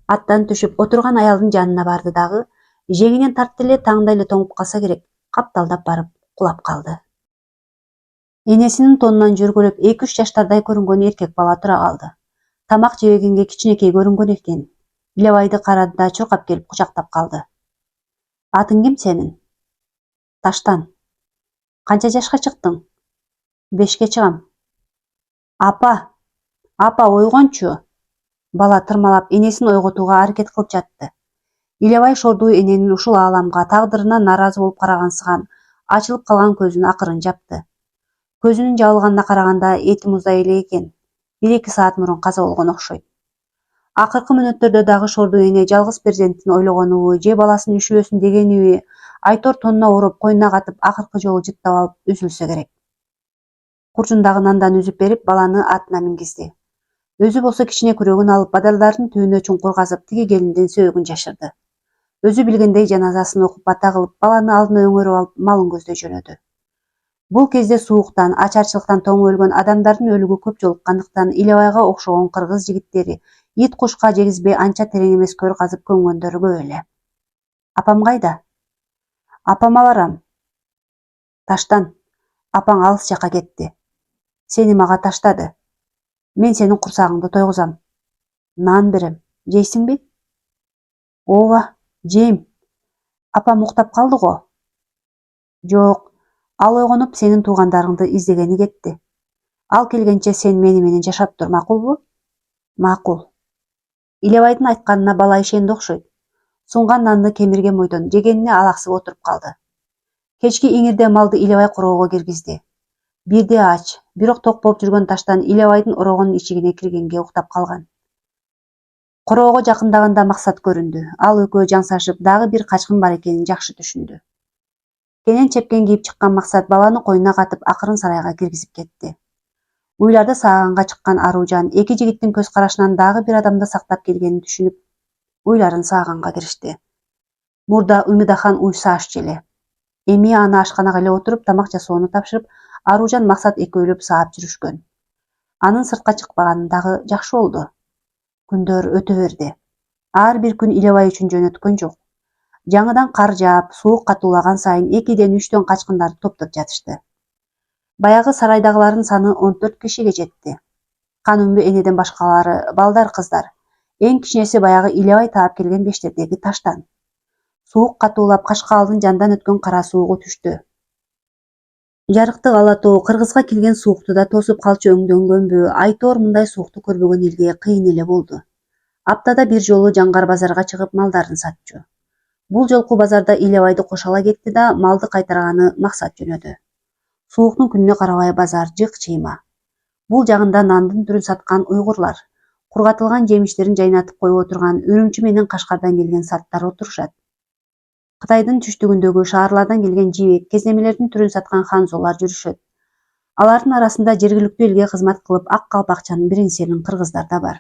Аттан түшүп отурган аялдын жанына барды дагы, жеңинен тартты эле таңдай эле тоңуп калса керек, капталдап барып кулап калды. Энесинин тонунан жөргөлөп 2-3 жаштардай көрүнгөн эркек бала тура калды. Тамак жебегенге кичинекей көрүнгөн экен. Илебайды карады да чуркап келип кучактап калды. Атың ким сенин? Таштан. Канча жашка чыктың? 5-ке чыгам. Апа, ойгончу. Бала тырмалап энесин ойготууга аракет кылып жатты. Илебай шордуу эненин ушул ааламга тагдырына нааразы болуп карагансыган, ачылып калган көзүн акырын жапты. Көзүнүн жабылганына караганда эти муздай эле экен. 1-2 саат мурун каза болгон окшойт. Акыркы мүнөттөрдө дагы шордуу эне жалгыз перзентин ойлогонубу же баласын үшүбөсүн дегениби Айтор тонуна ороп койнуна катып акыркы жолу жыттап алып үзүлсө керек. Куржундагы нандан үзүп берип баланы атына мингизди. Өзү болсо кичине күрөгүн алып бадалдардын түбүнө чуңкур казып тиги келиндин сөөгүн жашырды. Өзү билгендей жаназасын окуп бата кылып баланы алдына өңөрүп алып малын көздөй жөнөдү. Бул кезде сууктан, ачарчылыктан тоңуп өлгөн адамдардын өлүгү көп жолуккандыктан Илебайга окшогон кыргыз жигиттери ит кушка жегизбей анча терең эмес көр казып көмгөндөрү көп эле. Апам кайда? Апама барам. Таштан. Апаң алыс жака кетти. Сени мага таштады. Мен сенин курсагыңды тойгузам. Нан берем. Жейсиңби? Ооба, жейм. Апам уктап калды го. Жок, ал ойгонуп сенин туугандарыңды издегени кетти. Ал келгенче сен мени менен жашап тур, макулбу? Макул. Илебайдын айтканына бала ишенди окшойт. Сунган нанды кемирген бойдон жегенине алаксып отуруп калды. Кечки иңирде малды Илебай короого киргизди. Бирде ач, бирок ток болуп жүргөн Таштан Илебайдын орогонун ичигине киргенге уктап калган. Короого жакындаганда Максат көрүндү. Ал экөө жаңсашып, дагы бир качкын бар экенин жакшы түшүндү. Кенен чепкен кийип чыккан Максат баланы койнуна катып акырын сарайга киргизип кетти. Уйларды сааганга чыккан Аружан эки жигиттин көз карашынан дагы бир адамды сактап келгенин түшүнүп, уйларын сааганга киришти. Мурда Умидахан уйса ашчу эле. Эми аны ашканага эле отуруп тамак жасоону тапшырып, Аружан Максат экөөлөп саап жүрүшкөн. Анын сыртка чыкпаганы дагы жакшы болду. Күндөр өтө берди. Ар бир күн Илебай үчүн жөнөткөн жок. Жаңыдан кар жаап, суук катуулаган сайын 2ден 3төн качкындарды топтоп жатышты. Баягы сарайдагылардын саны 14 кишиге жетти. Канымбы энеден башкалары балдар кыздар. Эң кичинеси баягы Илебай таап келген бештердеги Таштан. Суук катуулап Кашкаалдын жандан өткөн кара суугу түштү. Жарыктык ала тоо кыргызга келген суукту да тосуп калчу өңдөнгөнбү, Айтор мындай суукту көрбөгөн элге кыйын эле болду. Аптада бир жолу Жаңгар базарга чыгып малдарын сатчу. Бул жолку базарда Илебайды кошо ала кетти да малды кайтарганы Максат жөнөдү. Сууктун күнүнө карабай базар жык-чыйма. Бул жагында нандын түрүн саткан уйгурлар, кургатылган жемиштерин жайнатып коюп отурган Үрүмчү менен Кашкардан келген саттар отурушат. Кытайдын түштүгүндөгү шаарлардан келген жибек, кеземелердин түрүн саткан ханзолар жүрүшөт. Алардын арасында жергиликтүү элге кызмат кылып ак калпакчанын бирин серин кыргыздар да бар.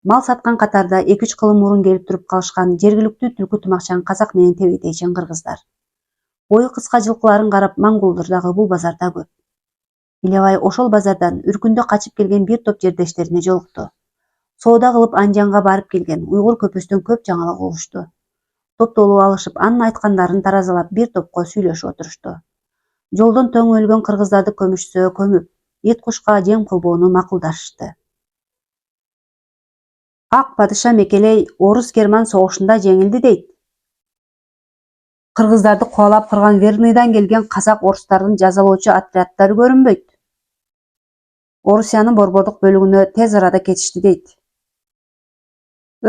Мал саткан катарда 2-3 кылым мурун келип туруп калышкан жергиликтүү түлкү тумакчан казак менен тебетейчен кыргыздар. Бою кыска жылкыларын карап моңголдор дагы бул базарда көп. Илебай ошол базардан үркүндө качып келген бир топ жердештерине жолукту. Соода кылып Анжанга барып келген уйгур көпөстөн көп жаңылык угушту. Топтолуп алышып, анын айткандарын таразалап бир топко сүйлөшүп отурушту. Жолдон тоң өлгөн кыргыздарды көмүшсө көмүп, ит кушка жем кылбоону макулдашышты. Ак падыша Мекелей орус-герман согушунда жеңилди дейт. Кыргыздарды кубалап кырган Верныйдан келген казак-орустардын жазалоочу отряддары көрүнбөйт. Орусиянын борбордук бөлүгүнө тез арада кетишти дейт.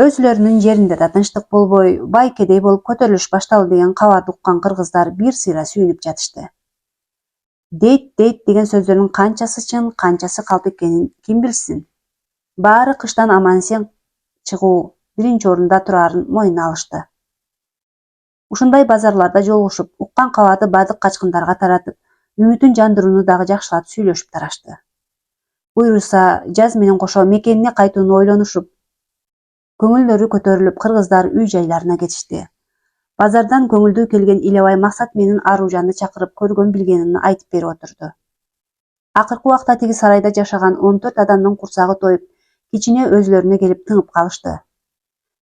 Өзүлөрүнүн жеринде да тынчтык болбой, бай-кедей болуп көтөрүлүш башталды деген кабарды уккан кыргыздар бир сыйра сүйүнүп жатышты. Дейт деген сөздөрдүн канчасы чын, канчасы калп экенин ким билсин. Баары кыштан аман-эсен чыгуу, биринчи орунда турарын мойнуна алышты. Ушундай базарларда жолугушуп, уккан кабарды бадык качкындарга таратып, үмүтүн жандырууну дагы жакшылап сүйлөшүп тарашты. Буйруса, жаз менен кошо мекенине кайтууну ойлонушуп, көңүлдөрү көтөрүлүп, кыргыздар үй-жайларына кетишти. Базардан көңүлдүү келген Илебай Максат менен Аружанды чакырып көргөн билгенин айтып берип отурду. Акыркы убакта тиги сарайда жашаган 14 адамдын курсагы тоюп, кичине өзүлөрүнө келип тыңып калышты.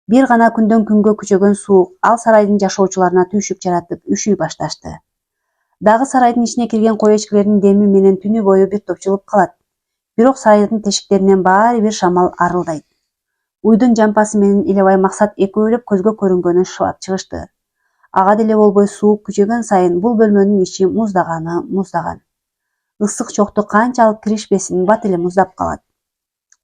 Бир гана күндөн күнгө күчөгөн суук ал сарайдын жашоочуларына түйшүк жаратып, үшүй башташты. Дагы сарайдын ичине кирген кой эчкилердин деми менен түнү бою бир топ жылып калат. Бирок сарайдын тешиктеринен баары бир шамал арылдайт. Уйдун жампасы менен Илебай Максат экөөлөп көзгө көрүнгөнүн шыбап чыгышты. Ага деле болбой суук күчөгөн сайын бул бөлмөнүн ичи муздаган. Ысык чокту канча алып киришпесин бат эле муздап калат.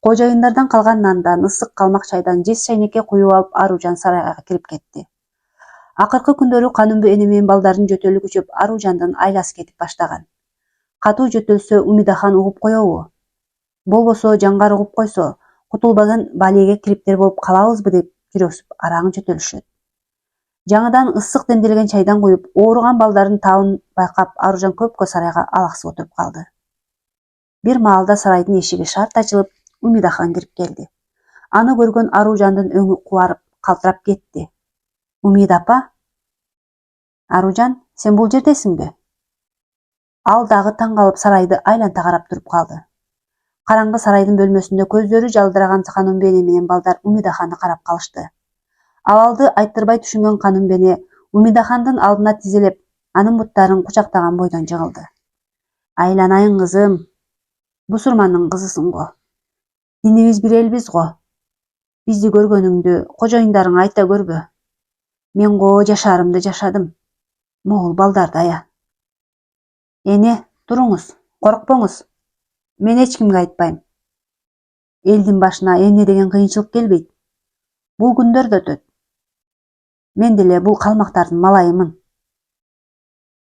Кожоюндардан калган нандан, ысык калмак чайдан жез чайнекке куюп алып Аружан сарайга кирип кетти. Акыркы күндөрү Канымбы эне менен балдардын жөтөлү күчөп, Аружандын айласы кетип баштаган. Катуу жөтөлсө Умидахан угуп коебу? Болбосо Жаңгар угуп койсо, кутулбаган балеге кириптер болуп калабызбы деп жүрөксүп араң жөтөлүшөт. Жаңыдан ысык демделген чайдан куюп, ооруган балдардын табын байкап Аружан көпкө сарайга алаксып отуруп калды. Бир маалда сарайдын эшиги шарт ачылып, Умидахан кирип келди. Аны көргөн Аружандын өңү кубарып, калтырап кетти. Умида апа? Аружан, сен бул жердесиңби? Ал дагы таң калып сарайды айланта карап туруп калды. Караңгы сарайдын бөлмөсүндө көздөрү жалдыраган Канымбене менен балдар Умидаханды карап калышты. Абалды айттырбай түшүнгөн Канымбене Умидахандын алдына тизелеп, анын буттарын кучактаган бойдон жыгылды. Айланайын кызым, бусурмандын кызысың го. Динибиз бир элбиз го. Бизди көргөнүңдү кожоюндарыңа айта көрбө. Мен го жашарымды жашадым. Могул балдарды ая. Эне, туруңуз, коркпоңуз. Мен эч кимге айтпайм. Элдин башына эмне деген кыйынчылык келбейт. Бул күндөр да өтөт. Мен деле бул калмактардын малайымын.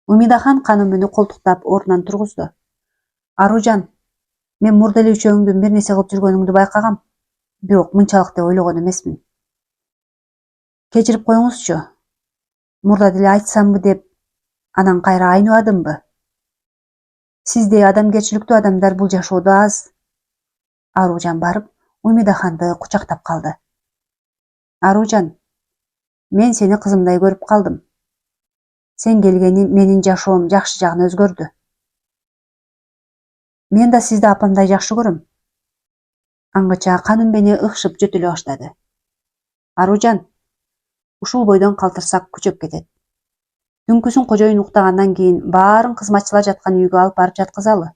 Умидахан Канымбени колтуктап ордунан тургузду. Аружан, мен мурда эле үчөөңдүн бир нерсе кылып жүргөнүңдү байкагам. Бирок мынчалык деп ойлогон эмесмин. Кечирип коюңузчу. Мурда деле айтсамбы деп анан кайра айныбадымбы? Сиздей адамгерчиликтүү адамдар бул жашоодо аз. Аружан барып, Умидаханды кучактап калды. Аружан, мен сени кызымдай көрүп калдым. Сен келгени менин жашоом жакшы жагына өзгөрдү. Мен да сизди апамдай жакшы көрөм. Аңгыча Канымбени ыкшып жөтөлө баштады. Аружан, ушул бойдон калтырсак күчөп кетет. Дүнкүсүн кожоюн уктагандан кийин баарын кызматчылар жаткан үйгө алып барып жаткызалы.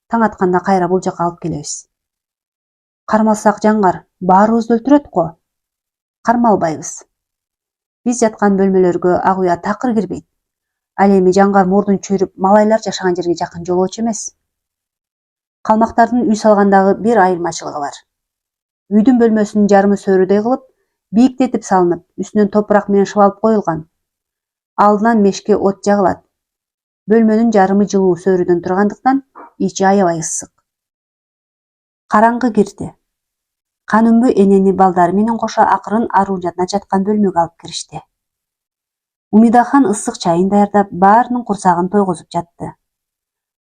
Таң атканда кайра бул жака алып келебиз. Кармалсак жаңгар баарыбызды өлтүрөт го. Кармалбайбыз. Биз жаткан бөлмөлөргө ак уя такыр кирбейт. Ал эми жаңгар мурдун чүйрүп малайлар жашаган жерге жакын жолоочу эмес. Калмактардын үй салгандагы бир айырмачылыгы бар. Үйдүн бөлмөсүнүн жарымы сөрүдөй кылып, бийиктетип салынып, үстүнөн топурак менен шыбалып коюлган. Алдынан мешке от жагылат. Бөлмөнүн жарымы жылуу сөрүдөн тургандыктан ичи аябай ысык. Караңгы кирди. Канымбы энени балдары менен кошо акырын Аружанна жаткан бөлмөгө алып киришти. Умидахан ысык чайын даярдап, баарынын курсагын тойгозуп жатты.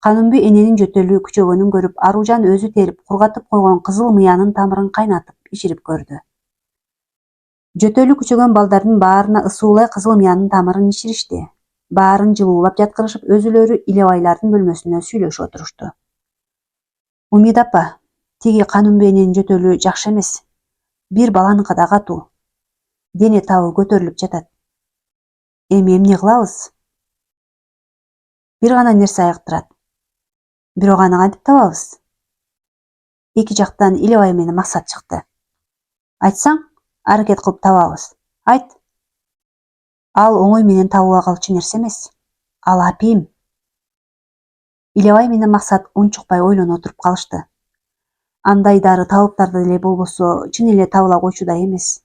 Канымбы эненин жөтөлү күчөгөнүн көрүп, Аружан өзү терип кургатып койгон кызыл мыянын тамырын кайнатып ичирип көрдү. Жөтөлү күчөгөн балдардын баарына ысуулай кызыл мыянын тамырын ичиришти. Баарын жылуулап жаткырышып, өзүлөрү Илебайлардын бөлмөсүнө сүйлөшүп отурушту. Умида апа, тиги Канымбы эненин жөтөлү жакшы эмес. Бир баланыкы да катуу. Дене табы көтөрүлүп жатат. Эми эмне кылабыз? Бир гана нерсе айыктырат. Бирок аны кантип табабыз? Эки жактан Илебай менен Максат чыкты. Айтсаң, аракет кылып табабыз. Айт. Ал оңой менен табыла калчу нерсе эмес. Ал апийим. Илебай менен Максат унчукпай ойлонуп отуруп калышты. Андай дары табыптарда деле болбосо, чын эле табыла койчудай эмес.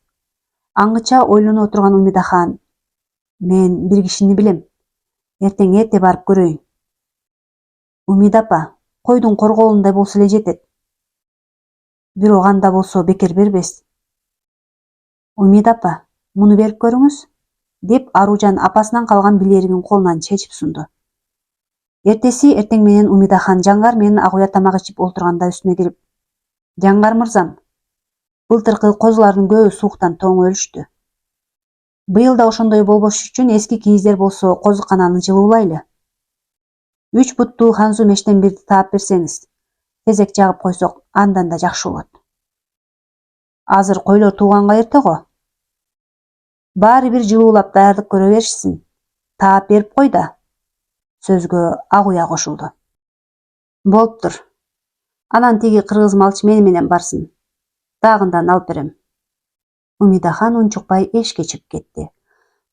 Аңгыча ойлонуп отурган Умидахан: мен бир кишини билем. Эртең эрте барып көрөйүн. Умида апа, койдун корголундай болсо эле жетет. Бирок анда болсо бекер бербес. Умида апа, муну берип көрүңүз, деп Аружан апасынан калган билеригин колунан чечип сунду. Эртеси эртең менен Умидахан жаңгар менен ак уя тамак ичип олтурганда үстүнө кирип: Жаңгар мырзам, былтыркы козулардын көбү сууктан тоң өлүштү. Быйыл да ошондой болбош үчүн эски кийиздер болсо козукананы жылуулайлы. 3 буттуу ханзу мештен бирди таап берсеңиз, тезек жагып койсок, андан да жакшы болот. Азыр койлор тууганга эрте го. Баары бир жылуулап даярдык көрө беришсин. Таап берип кой да. Сөзгө ак уя кошулду. Болуптур. Анан тиги кыргыз малчы мени менен барсын. Дагындан алып берем. Умидахан унчукпай эшикке чыгып кетти.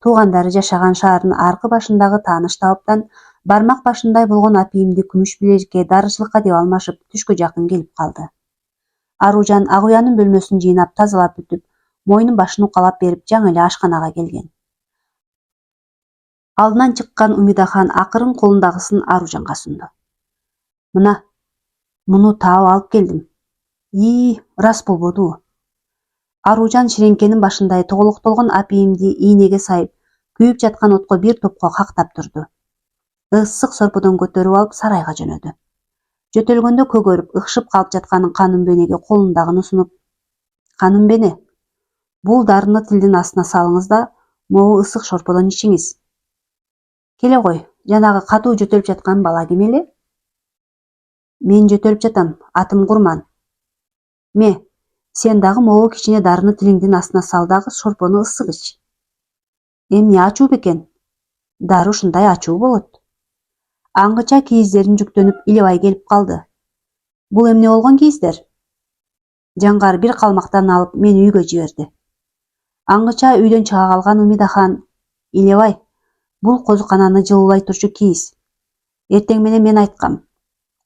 Туугандары жашаган шаардын аркы башындагы тааныш табыптан бармак башындай болгон апийимди күмүш билежикке дарычылыкка деп алмашып түшкө жакын келип калды. Аружан ак уянын бөлмөсүн жыйнап тазалап бүтүп, мойнун башын укалап берип жаңы эле ашканага келген. Алдынан чыккан Умидахан акырын колундагысын Аружанга сунду. Мына, муну таап алып келдим. Рас болбоду. Аружан ширеңкенин башындай тоголоктолгон апийимди ийнеге сайып, күйүп жаткан отко бир топко кактап турду. Ысык сорподон көтөрүп алып сарайга жөнөдү. Жөтөлгөндө көгөрүп, ыкшып калып жаткан Канымбенеге колундагын сунуп: "Канымбене, бул дарыны тилдин астына салыңыз да, могу ысык шорподон ичиңиз. Келе кой, жанагы катуу жөтөлүп жаткан бала ким эле?" "Мен жөтөлүп жатам, атым Курман." "Ме, сен дагы могу кичине дарыны тилиңдин астына сал дагы шорпону ысык ич." "Эмне ачуу бекен?" "Дары ушундай ачуу болот." Аңгыча кийиздерин жүктөнүп Илебай келип калды. "Бул эмне болгон кийиздер?" Жаңгар бир калмактан алып мени үйгө жиберди. Аңгыча үйдөн чыга калган Умидахан: "Илебай, бул козукананы жылуулай турчу кийиз. Эртең менен мен айткам.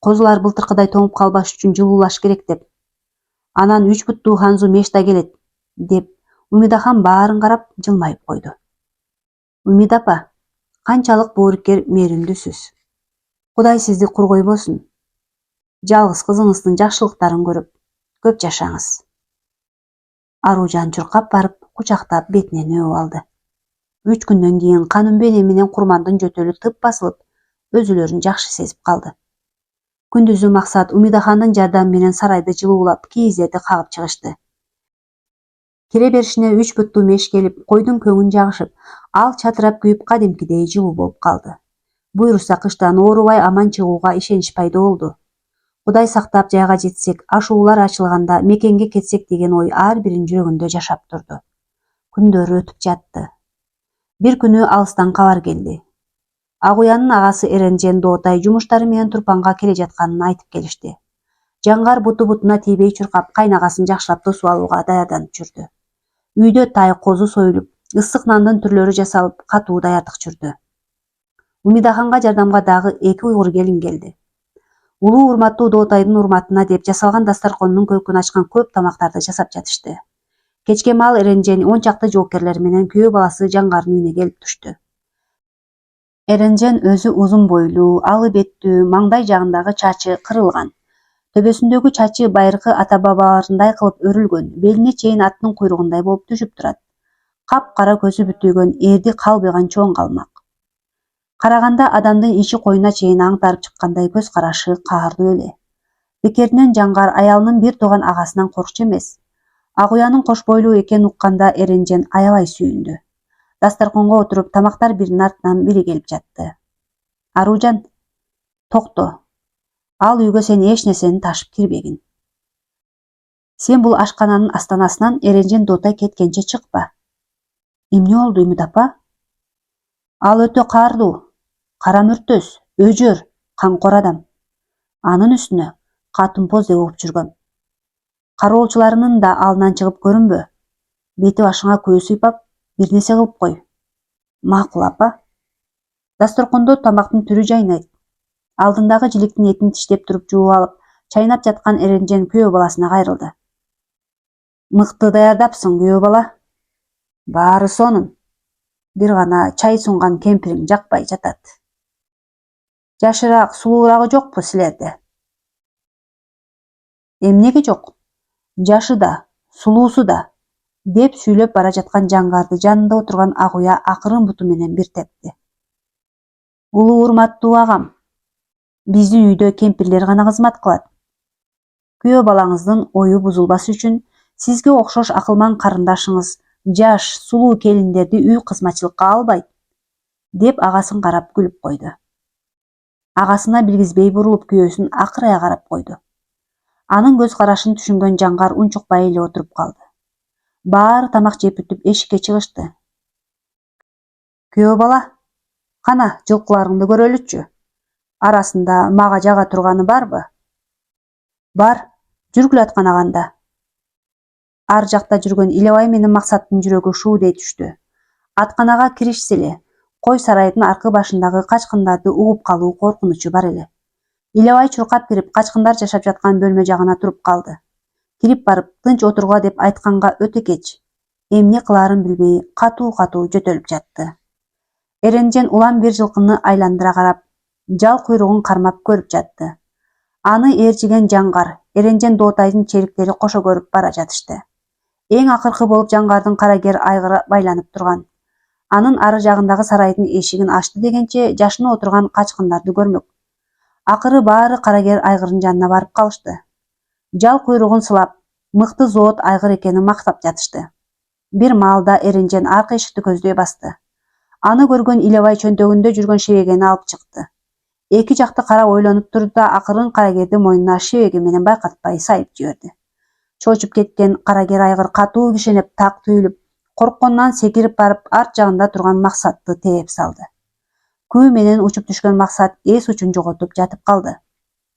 Козулар былтыркыдай тоңуп калбаш үчүн жылуулаш керек деп. Анан 3 буттуу Ханзу меш да келет", деп Умидахан баарын карап жылмайып койду. "Умида апа, канчалык боорукер, мээримдүүсүз. Кудай сизди кур койбосун. Жалгыз кызыңыздын жакшылыктарын көрүп, көп жашаңыз." Аружан чуркап барып, кучактап бетинен өбүп алды. 3 күндөн кийин Канымбене менен Курмандын жөтөлү тып басылып, өзүлөрүн жакшы сезип калды. Күндүзү Максат Умидахандын жардамы менен сарайды жылуулап, кийиздерди кагып чыгышты. Кире беришине 3 буттуу меш келип, койдун көңүн жагышып, ал чатырап күйүп кадимкидей жылуу болуп калды. Буйруса кыштан оорубай аман чыгууга ишенич пайда болду. Кудай сактап жайга жетсек, ашуулар ачылганда мекенге кетсек деген ой ар биринин жүрөгүндө жашап турду. Күндөр өтүп жатты. Бир күнү алыстан кабар келди. Агуянын агасы Эренжен Доотай жумуштары менен Турпанга келе жатканын айтып келишти. Жаңгар буту-бутуна тийбей чуркап, кайнагасын жакшылап тосуп алууга даярданып жүрдү. Үйдө тай, козу союлуп, ысык нандын түрлөрү жасалып, катуу даярдык жүрдү. Умидаханга жардамга дагы 2 уйгур келин келди. Улуу урматтуу Доотайдын урматына деп жасалган дасторконунун көркүн ачкан көп тамактарды жасап жатышты. Кечке маал Эренжен 10 чакты жоокерлер менен күйөө баласы Жаңгардын үйүнө келип түштү. Эренжен өзү узун бойлуу, алы беттүү, маңдай жагындагы чачы кырылган. Төбөсүндөгү чачы байыркы ата-бабаларындай кылып өрүлгөн, белине чейин аттын куйругундай болуп түшүп турат. Капкара көзү бүтүйгөн, эрди калбыйган чоң калмак. Караганда адамдын ичи коюна чейин аңтарып чыккандай көз карашы каардуу эле. Бекеринен Жаңгар аялынын бир тууган агасынан коркчу эмес. Агуянын кош бойлуу экенин укканда Эренжен аябай сүйүндү. Дасторконго отуруп, тамактар биринин артынан бири келип жатты. "Аружан, токто. Ал үйгө сен эч нерсени ташып кирбегин. Сен бул ашкананын астанасынан Эренжен Доотай кеткенче чыкпа." "Эмне болду, Үмүт апа?" "Ал өтө каардуу, кара мөртөс, өжөр, камкор адам. Анын үстүнө катын-поз деп угуп жүргөм. Кароолчуларынын да алдынан чыгып көрүнбө. Бети башыңа көз сыйпап, бир нерсе кылып кой." "Макул, апа." Дасторкондо тамактын түрү жайнайт. Алдындагы жиликтин этин тиштеп туруп жууп алып, чайнап жаткан Эренжен күйөө баласына кайрылды. "Мыкты даярдапсың, күйөө бала. Баары сонун. Бир гана чай сунган кемпириң жакпай жатат. Жашыраак, сулуурагы жокпу силерде?" "Эмнеге жок? Жашы да, сулуусу да", деп сүйлөп бара жаткан Жаңгарды жанында отурган Агуя акырын буту менен бир тепти. "Улуу урматтуу агам, биздин үйдө кемпирлер гана кызмат кылат. Күйөө балаңыздын ою бузулбас үчүн сизге окшош акылман карындашыңыз жаш, сулуу келиндерди үй кызматчылыкка албайт", деп агасын карап күлүп койду. Агасына билгизбей бурулуп күйөөсүн акырая карап койду. Анын көз карашын түшүнгөн Жаңгар унчукпай эле отуруп калды. Баары тамак жеп бүтүп эшикке чыгышты. "Күйөө бала, кана жылкыларыңды көрөлүчү. Арасында мага жага турганы барбы?" "Бар, жүргүлө атканаганда." Ар жакта жүргөн Илебай менен Максаттын жүрөгү шуудей түштү. Атканага киришсе эле, кой сарайдын аркы башындагы качкындарды угуп калуу коркунучу бар эле. Илебай чуркап кирип, качкындар жашап жаткан бөлмө жагына туруп калды. Кирип барып, тынч отургула деп айтканга өтө кеч. Эмне кылаарын билбей, катуу-катуу жөтөлүп жатты. Эренжен улам бир жылкыны айландыра карап, жал куйругун кармап көрүп жатты. Аны ээрчиген Жаңгар, Эренжен Доотайдын чериктери кошо көрүп бара жатышты. Эң акыркы болуп Жаңгардын карагер айгыры байланып турган. Анын ары жагындагы сарайдын эшигин ачты дегенче жашына отурган качкындарды көрмөк. Акыры баары карагер айгырдын жанына барып калышты. Жал куйругун сылап, мыкты зоот айгыр экенин мактап жатышты. Бир маалда Эренжен аркы эшикти көздөй басты. Аны көргөн Илебай чөнтөгүндө жүргөн шебегени алып чыкты. Эки жакты карап ойлонуп турду да акырын карагерди мойнуна шебеги менен байкатпай сайып жиберди. Чочуп кеткен карагер айгыр катуу кишенеп так түйүлүп, коркконунан секирип барып арт жагында турган Максатты тээп салды. Күү менен учуп түшкөн Максат эс учун жоготуп жатып калды.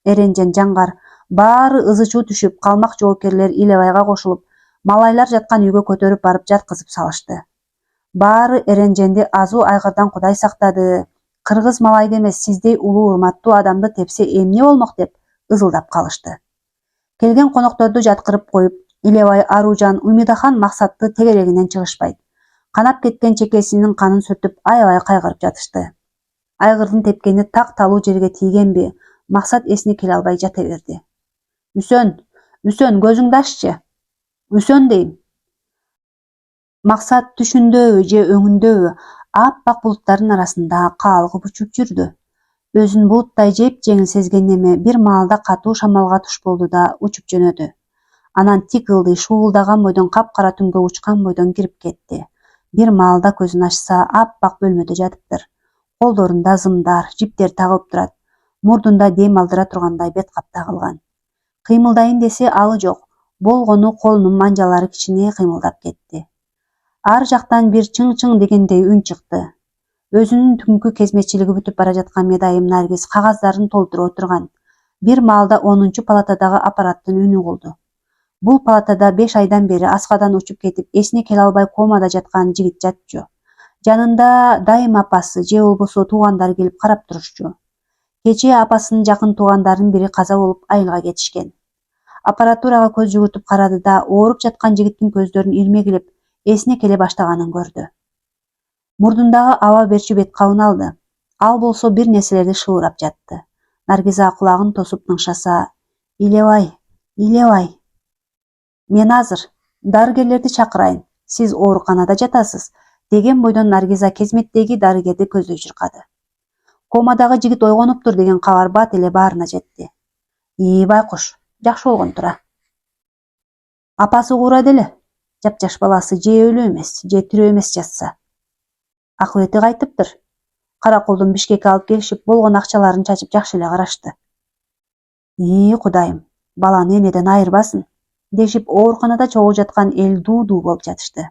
Эренжен Жаңгар баары ызы-чуу түшүп, калмак жоокерлер Илебайга кошулуп, малайлар жаткан үйгө көтөрүп барып жаткызып салышты. Баары Эренженди азуу айгырдан Кудай сактады, кыргыз малайды эмес сиздей улуу урматтуу адамды тепсе эмне болмок деп ызылдап калышты. Келген конокторду жаткырып коюп, Илебай Аружан Умидахан Максатты тегерегинен чыгышпайт. Канап кеткен чекесинин канын сүртүп аябай кайгырып жатышты. Айгырдын тепкени так талуу жерге тийгенби, Максат эсине келе албай жата берди. Үсөн, көзүңдү аччы. Үсөн дейм. Максат түшүндөбү же өңүндөбү аппак булуттардын арасында каалгып учуп жүрдү. Өзүн булуттай жеп-жеңил сезген неме бир маалда катуу шамалга туш болду да учуп жөнөдү. Анан тик ылдый шуулдаган бойдон капкара түнгө учкан бойдон кирип кетти. Бир маалда көзүн ачса, аппак бөлмөдө жатыптыр. Колдорунда зымдар, жиптер тагылып турат. Мурдунда дем алдыра тургандай бет кап тагылган. Кыймылдайын десе алы жок. Болгону колунун манжалары кичине кыймылдап кетти. Ар жактан бир чың-чың дегендей үн чыкты. Өзүнүн түнкү кезметчилиги бүтүп бара жаткан Медайым Наргиз кагаздарын толтуруп отурган. Бир маалда 10 палатадагы аппараттын үнү угулду. Бул палатада 5 айдан бери аскадан учуп кетип, эсине келе албай комада жаткан жигит жатчу. Жанында дайым апасы же болбосо туугандары келип карап турушчу. Кечээ апасынын жакын туугандарынын бири каза болуп айылга кетишкен. Аппаратурага көз жүгүртүп карады да ооруп жаткан жигиттин көздөрүн ирмегилеп, эсине келе баштаганын көрдү. Мурдундагы аба берчү бет кабын алды. Ал болсо бир нерселерди шыбырап жатты. Наргиза кулагын тосуп тыңшаса: Илебай. Мен азыр. Дарыгерлерди чакырайын. Сиз ооруканада жатасыз, деген бойдон Наргиза кезметтеги дарыгерди көздөй чуркады. Комадагы жигит ойгонуптур деген кабар бат эле баарына жетти. Байкуш, жакшы болгон тура. Апасы куурат эле. Жапжаш баласы же өлүү эмес, же тирүү эмес жатса. Акыбети кайтыптыр. Караколдун Бишкекке алып келишип, болгон акчаларын чачып жакшы эле карашты. Кудайым, баланы энеден айырбасын, дешип ооруканада чогуу жаткан эл дуу-дуу болуп жатышты.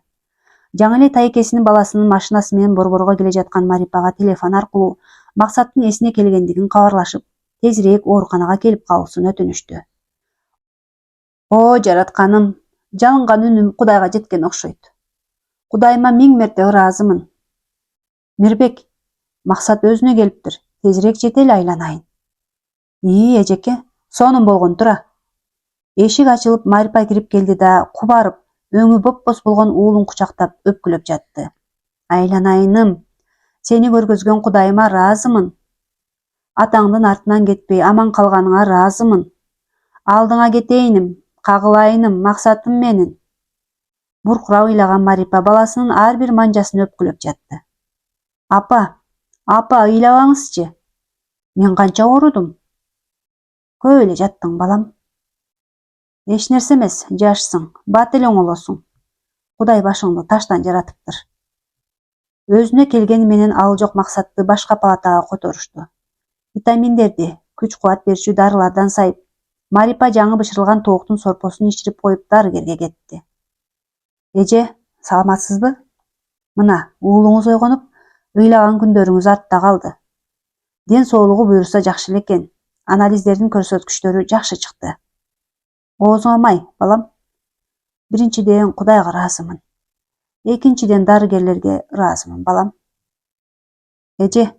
Жаңы эле тайкесинин баласынын машинасы менен Борборго келе жаткан Марипага телефон аркылуу Максаттын эсине келгендигин кабарлашып, тезирээк ооруканага келип калуусун өтүнүштү. О, жаратканым, жалынган үнүм Кудайга жеткен окшойт. Кудайыма 1000 мерте ыраазымын. Мирбек, Максат өзүнө келиптир. Тезирээк жете эле айланайын. Эжеке, сонун болгон тура. Эшик ачылып, Марипа кирип келди да, кубарып, өңү боп-боз болгон уулун кучактап өпкүлөп жатты. Айланайыным, сени көргөзгөн Кудайыма ыраазымын. Атаңдын артынан кетпей аман калганыңа ыраазымын. Алдыңа кетейиним, кагылайыным, Максатым менин. Буркурап ыйлаган Марипа баласынын ар бир манжасын өпкүлөп жатты. Апа, ыйлабаңызчы. Мен канча оорудум? Көп эле жаттың, балам. Эч нерсе эмес, жашсың, бат эле оңолосуң. Кудай башыңды таштан жаратыптыр. Өзүнө келгени менен алы жок Максатты башка палатага которушту. Витаминдерди, күч-кубат берүүчү дарылардан сайып, Марипа жаңы бышырылган тооктун сорпосун ичирип коюп дарыгерге кетти. Эже, саламатсызбы? Мына, уулуңуз ойгонуп, ыйлаган күндөрүңүз артта калды. Ден соолугу буйруса жакшы эле экен. Анализдердин көрсөткүчтөрү жакшы чыкты. Оозуңа май, балам. Биринчиден Кудайга ыраазымын. Экинчиден дарыгерлерге ыраазымын, балам. Эже,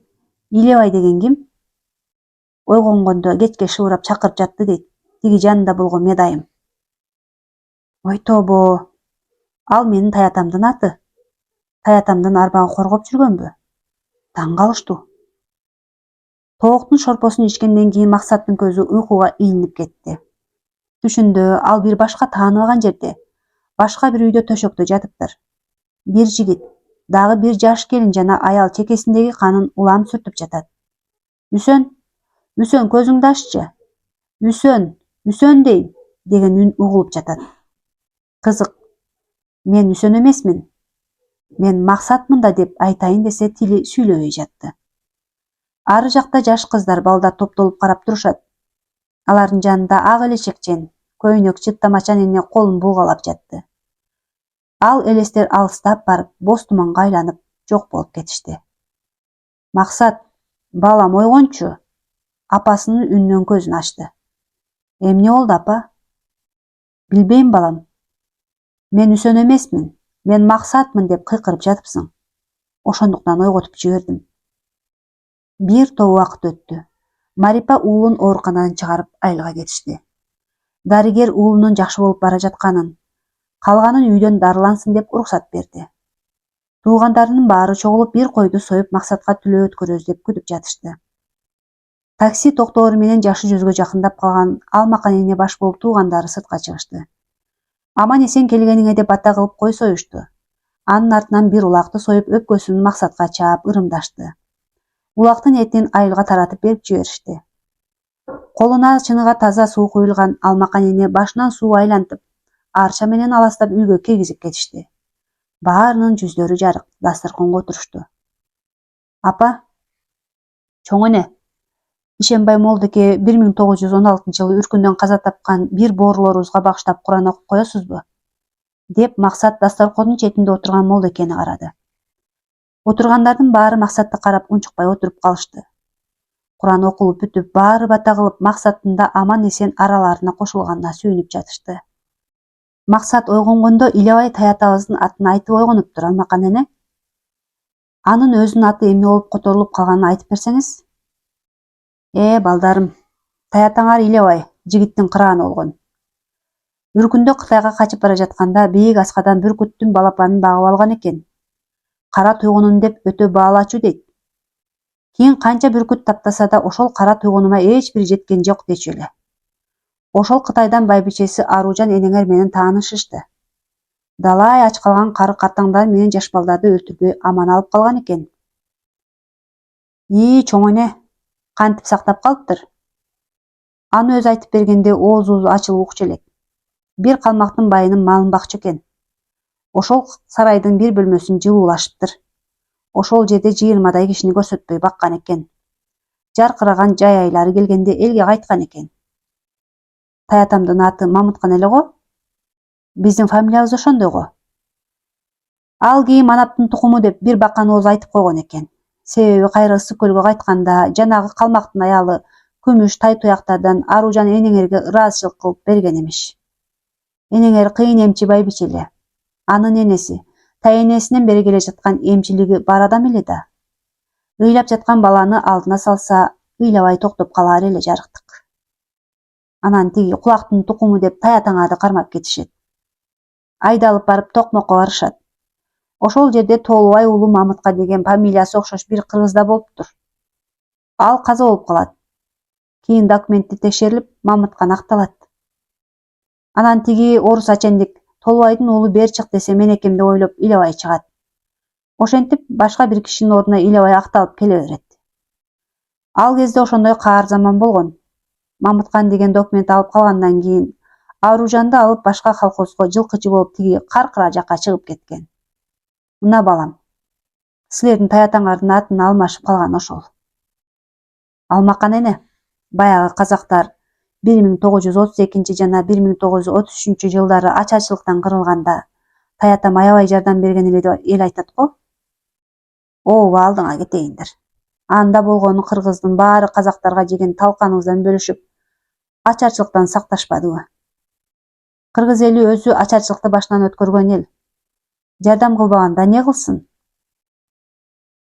Илебай деген ким? Ойгонгондо кечке шыбырап чакырып жатты дейт. Тиги жанында болгон Медайым. Ой тобо. Ал менин таятамдын аты. Таятамдын арбагы коргоп жүргөнбү? Таң калыштуу. Тооктун шорпосун ичкенден кийин Максаттын көзү уйкуга илинип кетти. Түшүндө ал бир башка тааныбаган жерде, башка бир үйдө төшөктө жатыптыр. Бир жигит, дагы бир жаш келин жана аял чекесиндеги канын улам сүртүп жатат. Үсөн, Үсөн көзүңдү аччы. Үсөн, Үсөн дейм, деген үн угулуп жатат. Кызык, мен Үсөн эмесмин. Мен Максатмын да деп айтайын десе тили сүйлөбөй жатты. Ары жакта жаш кыздар, балдар топтолуп карап турушат. Алардын жанында ак элечекчен, көйнөк чыттамачан эне колун булгалап жатты. Ал элестер алыстап барып, боз туманга айланып, жок болуп кетишти. Максат, балам ойгончу. Апасынын үнүнөн көзүн ачты. Эмне болду, апа? Билбейм, балам. Мен Үсөн эмесмин. Мен Максатмын деп кыйкырып жатыпсың. Ошондуктан ойготуп жибердим. Бир топ убакыт өттү. Марипа уулун ооруканадан чыгарып айылга кетишти. Дарыгер уулунун жакшы болуп бара жатканын, калганын үйдөн дарылансын деп уруксат берди. Туугандарынын баары чогулуп бир койду союп Максатка түлөө өткөрөбүз деп күтүп жатышты. Такси токтобору менен жашы жүзгө жакындап калган Алмакан эне баш болуп туугандары сыртка чыгышты. Аман эсен келгениңе деп бата кылып кой союшту. Анын артынан бир улакты союп өпкөсүн Максатка чаап ырымдашты. Улактын этин айылга таратып берип жиберишти. Колуна чыныга таза суу куюлган Алмакан эне башынан суу айлантып, арча менен аластап үйгө киргизип кетишти. Баарынын жүздөрү жарык, дасторконго отурушту. Апа, чоң эне, Ишенбай молдоке 1916-жылы үркүндөн каза тапкан бир боорулорубузга багыштап Куран окуп коесузбу? Деп Максат дасторкондун четинде отурган молдокени карады. Отургандардын баары Максатты карап унчукпай отуруп калышты. Куран окулуп бүтүп, баары бата кылып Максаттын да аман эсен араларына кошулганына сүйүнүп жатышты. Максат ойгонгондо Илебай таятабыздын атын айтып ойгонуптур, Алмакан эне. Анын өзүнүн аты эмне болуп которулуп калганын айтып берсеңиз? Балдарым, таятаңар Илебай, жигиттин кырааны болгон. Үркүндө Кытайга качып бара жатканда бийик аскадан бүркүттүн балапанын багып алган экен. Кара туйгунум деп өтө баалачу дейт. Кийин канча бүркүт таптаса да ошол кара туйгунума эч бир жеткен жок дечү эле. Ошол Кытайдан байбичеси Аружан энеңер менен таанышышты. Далай ач калган кары картаңдар менен жаш балдарды өлтүрбөй аман алып калган экен. Чоң эне, кантип сактап калыптыр? Аны өзү айтып бергенде оозубуз ачылып укчу элек. Бир калмактын байынын малын бакчу экен. Ошол сарайдын бир бөлмөсүн жылуулашыптыр. Ошол жерде 20 кишини көрсөтпөй баккан экен. Жаркыраган жай айлары келгенде элге кайткан экен. Таятамдын аты Мамыткан эле го. Биздин фамилиябыз ошондой го. Ал кийин Манаптын тукуму деп бир бакан ооз айтып койгон экен. Себеби кайра ысык көлгө кайтканда жанагы калмактын аялы күмүш тай туяктардан Аружан энеңерге ыраазычылык кылып берген эмиш. Энеңер кыйын эмчи байбиче эле. Анын энеси тайэнесинен бери келе жаткан эмчилиги бар адам эле да. Ыйлап жаткан баланы алдына салса, ыйлабай токтоп калаар эле жарыктык. Анан тиги кулактын тукуму деп таятаңарды кармап кетишет. Айдалып барып Токмокко барышат. Ошол жерде Тоолубай уулу Мамытка деген фамилиясы окшош бир кыргыз да болуптур. Ал каза болуп калат. Кийин документи текшерилип, Мамыткан акталат. Анан тиги орус ачендик Тоолубайдын уулу бери чык десе менекем деп ойлоп Илебай чыгат. Ошентип башка бир кишинин ордуна Илебай акталып келе берет. Ал кезде ошондой каар заман болгон. Мамыткан деген документ алып калгандан кийин Аружанды алып башка колхозго жылкычы болуп тиги Каркыра жакка чыгып кеткен. Мына балам, силердин таятаңардын атын алмашып калган ошол. Алмакан эне, баягы казактар 1932 жана 1933 жылдары ачарчылыктан кырылганда таятам аябай жардам берген эле деп эл айтат го. Ооба алдыңа кетейиндир. Анда болгону кыргыздын баары казактарга жеген талканыбыздан бөлүшүп, ачарчылыктан сакташпадыбы? Кыргыз эли өзү ачарчылыкты башынан өткөргөн эл. Жардам кылбаганда не кылсын?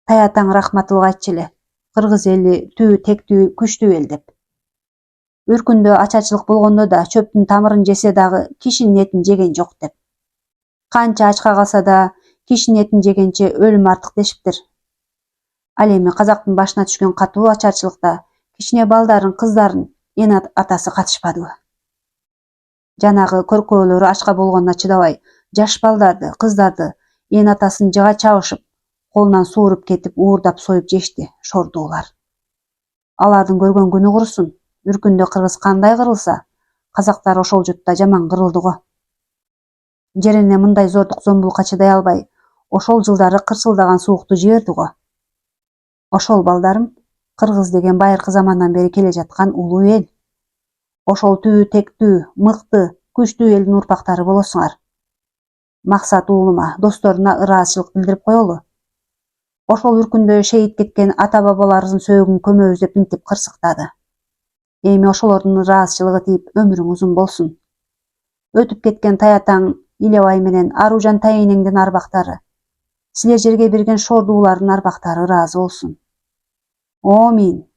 Таятаң рахматылык айтчу эле. Кыргыз эли түбү тектүү, күчтүү эл деп. Үркүндө ачарчылык болгондо да чөптүн тамырын жесе дагы кишинин этин жеген жок деп. Канча ачка калса да кишинин этин жегенче өлүм артык дешиптир. Ал эми казактын башына түшкөн катуу ачарчылыкта кичине балдарын, кыздарын эне атасы катышпадыбы? Жанагы көркөөлөрү ачка болгонуна чыдабай, жаш балдарды, кыздарды эне атасын жыга чабышып, колунан сууруп кетип, уурдап союп жешти шордуулар. Алардын көргөн күнү курусун. Үркүндө кыргыз кандай кырылса, казактар ошол жутта жаман кырылды го. Жерине мындай зордук зомбулукка чыдай албай, ошол жылдары кырсылдаган суукту жиберди го. Ошол балдарым, кыргыз деген байыркы замандан бери келе жаткан улуу эл. Ошол түбү тектүү, мыкты, күчтүү элдин урпактары болосуңар. Максат уулума, досторуна ыраазычылык билдирип коелу. Ошол үркүндө шейит кеткен ата-бабаларыбыздын сөөгүн көмөбүз деп интип кырсыктады. Эми ошолордун ыраазычылыгы тиип өмүрүң узун болсун. Өтүп кеткен Таятаң, Илебай менен Аружан Тайэнеңдин арбактары, силер жерге берген шордуулардын арбактары ыраазы болсун. Омин,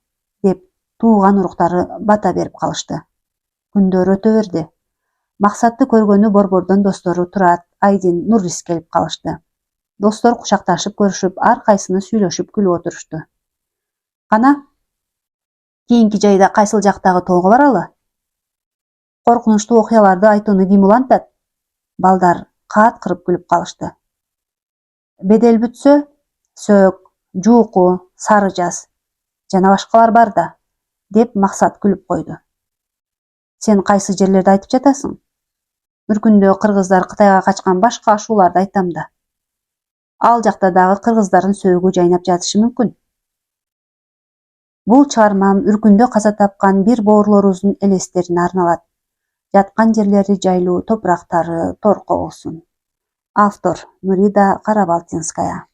деп тууган уруктары бата берип калышты. Күндөр өтө берди. Максатты көргөнү Борбордон достору Турат, Айдин, Нуррис келип калышты. Достор кучакташып көрүшүп, ар кайсыны сүйлөшүп күлүп отурушту. Кана, кийинки жайда кайсыл жактагы тоого баралы? Коркунучтуу окуяларды айтууну ким улантат? Балдар каат кырып күлүп калышты. Бедел бүтсө, Сөөк, Жууку, Сары Жаз жана башкалар бар да, деп Максат күлүп койду. Сен кайсы жерлерди айтып жатасың? Үркүндө кыргыздар Кытайга качкан башка ашууларды айтам да. Ал жакта дагы кыргыздардын сөөгү жайнап жатышы мүмкүн. Бул чыгармам үркүндө каза тапкан бир боорлорубуздун элестерине арналат. Жаткан жерлери жайлуу, топурактары торко болсун. Автор Нурида Карабалтинская.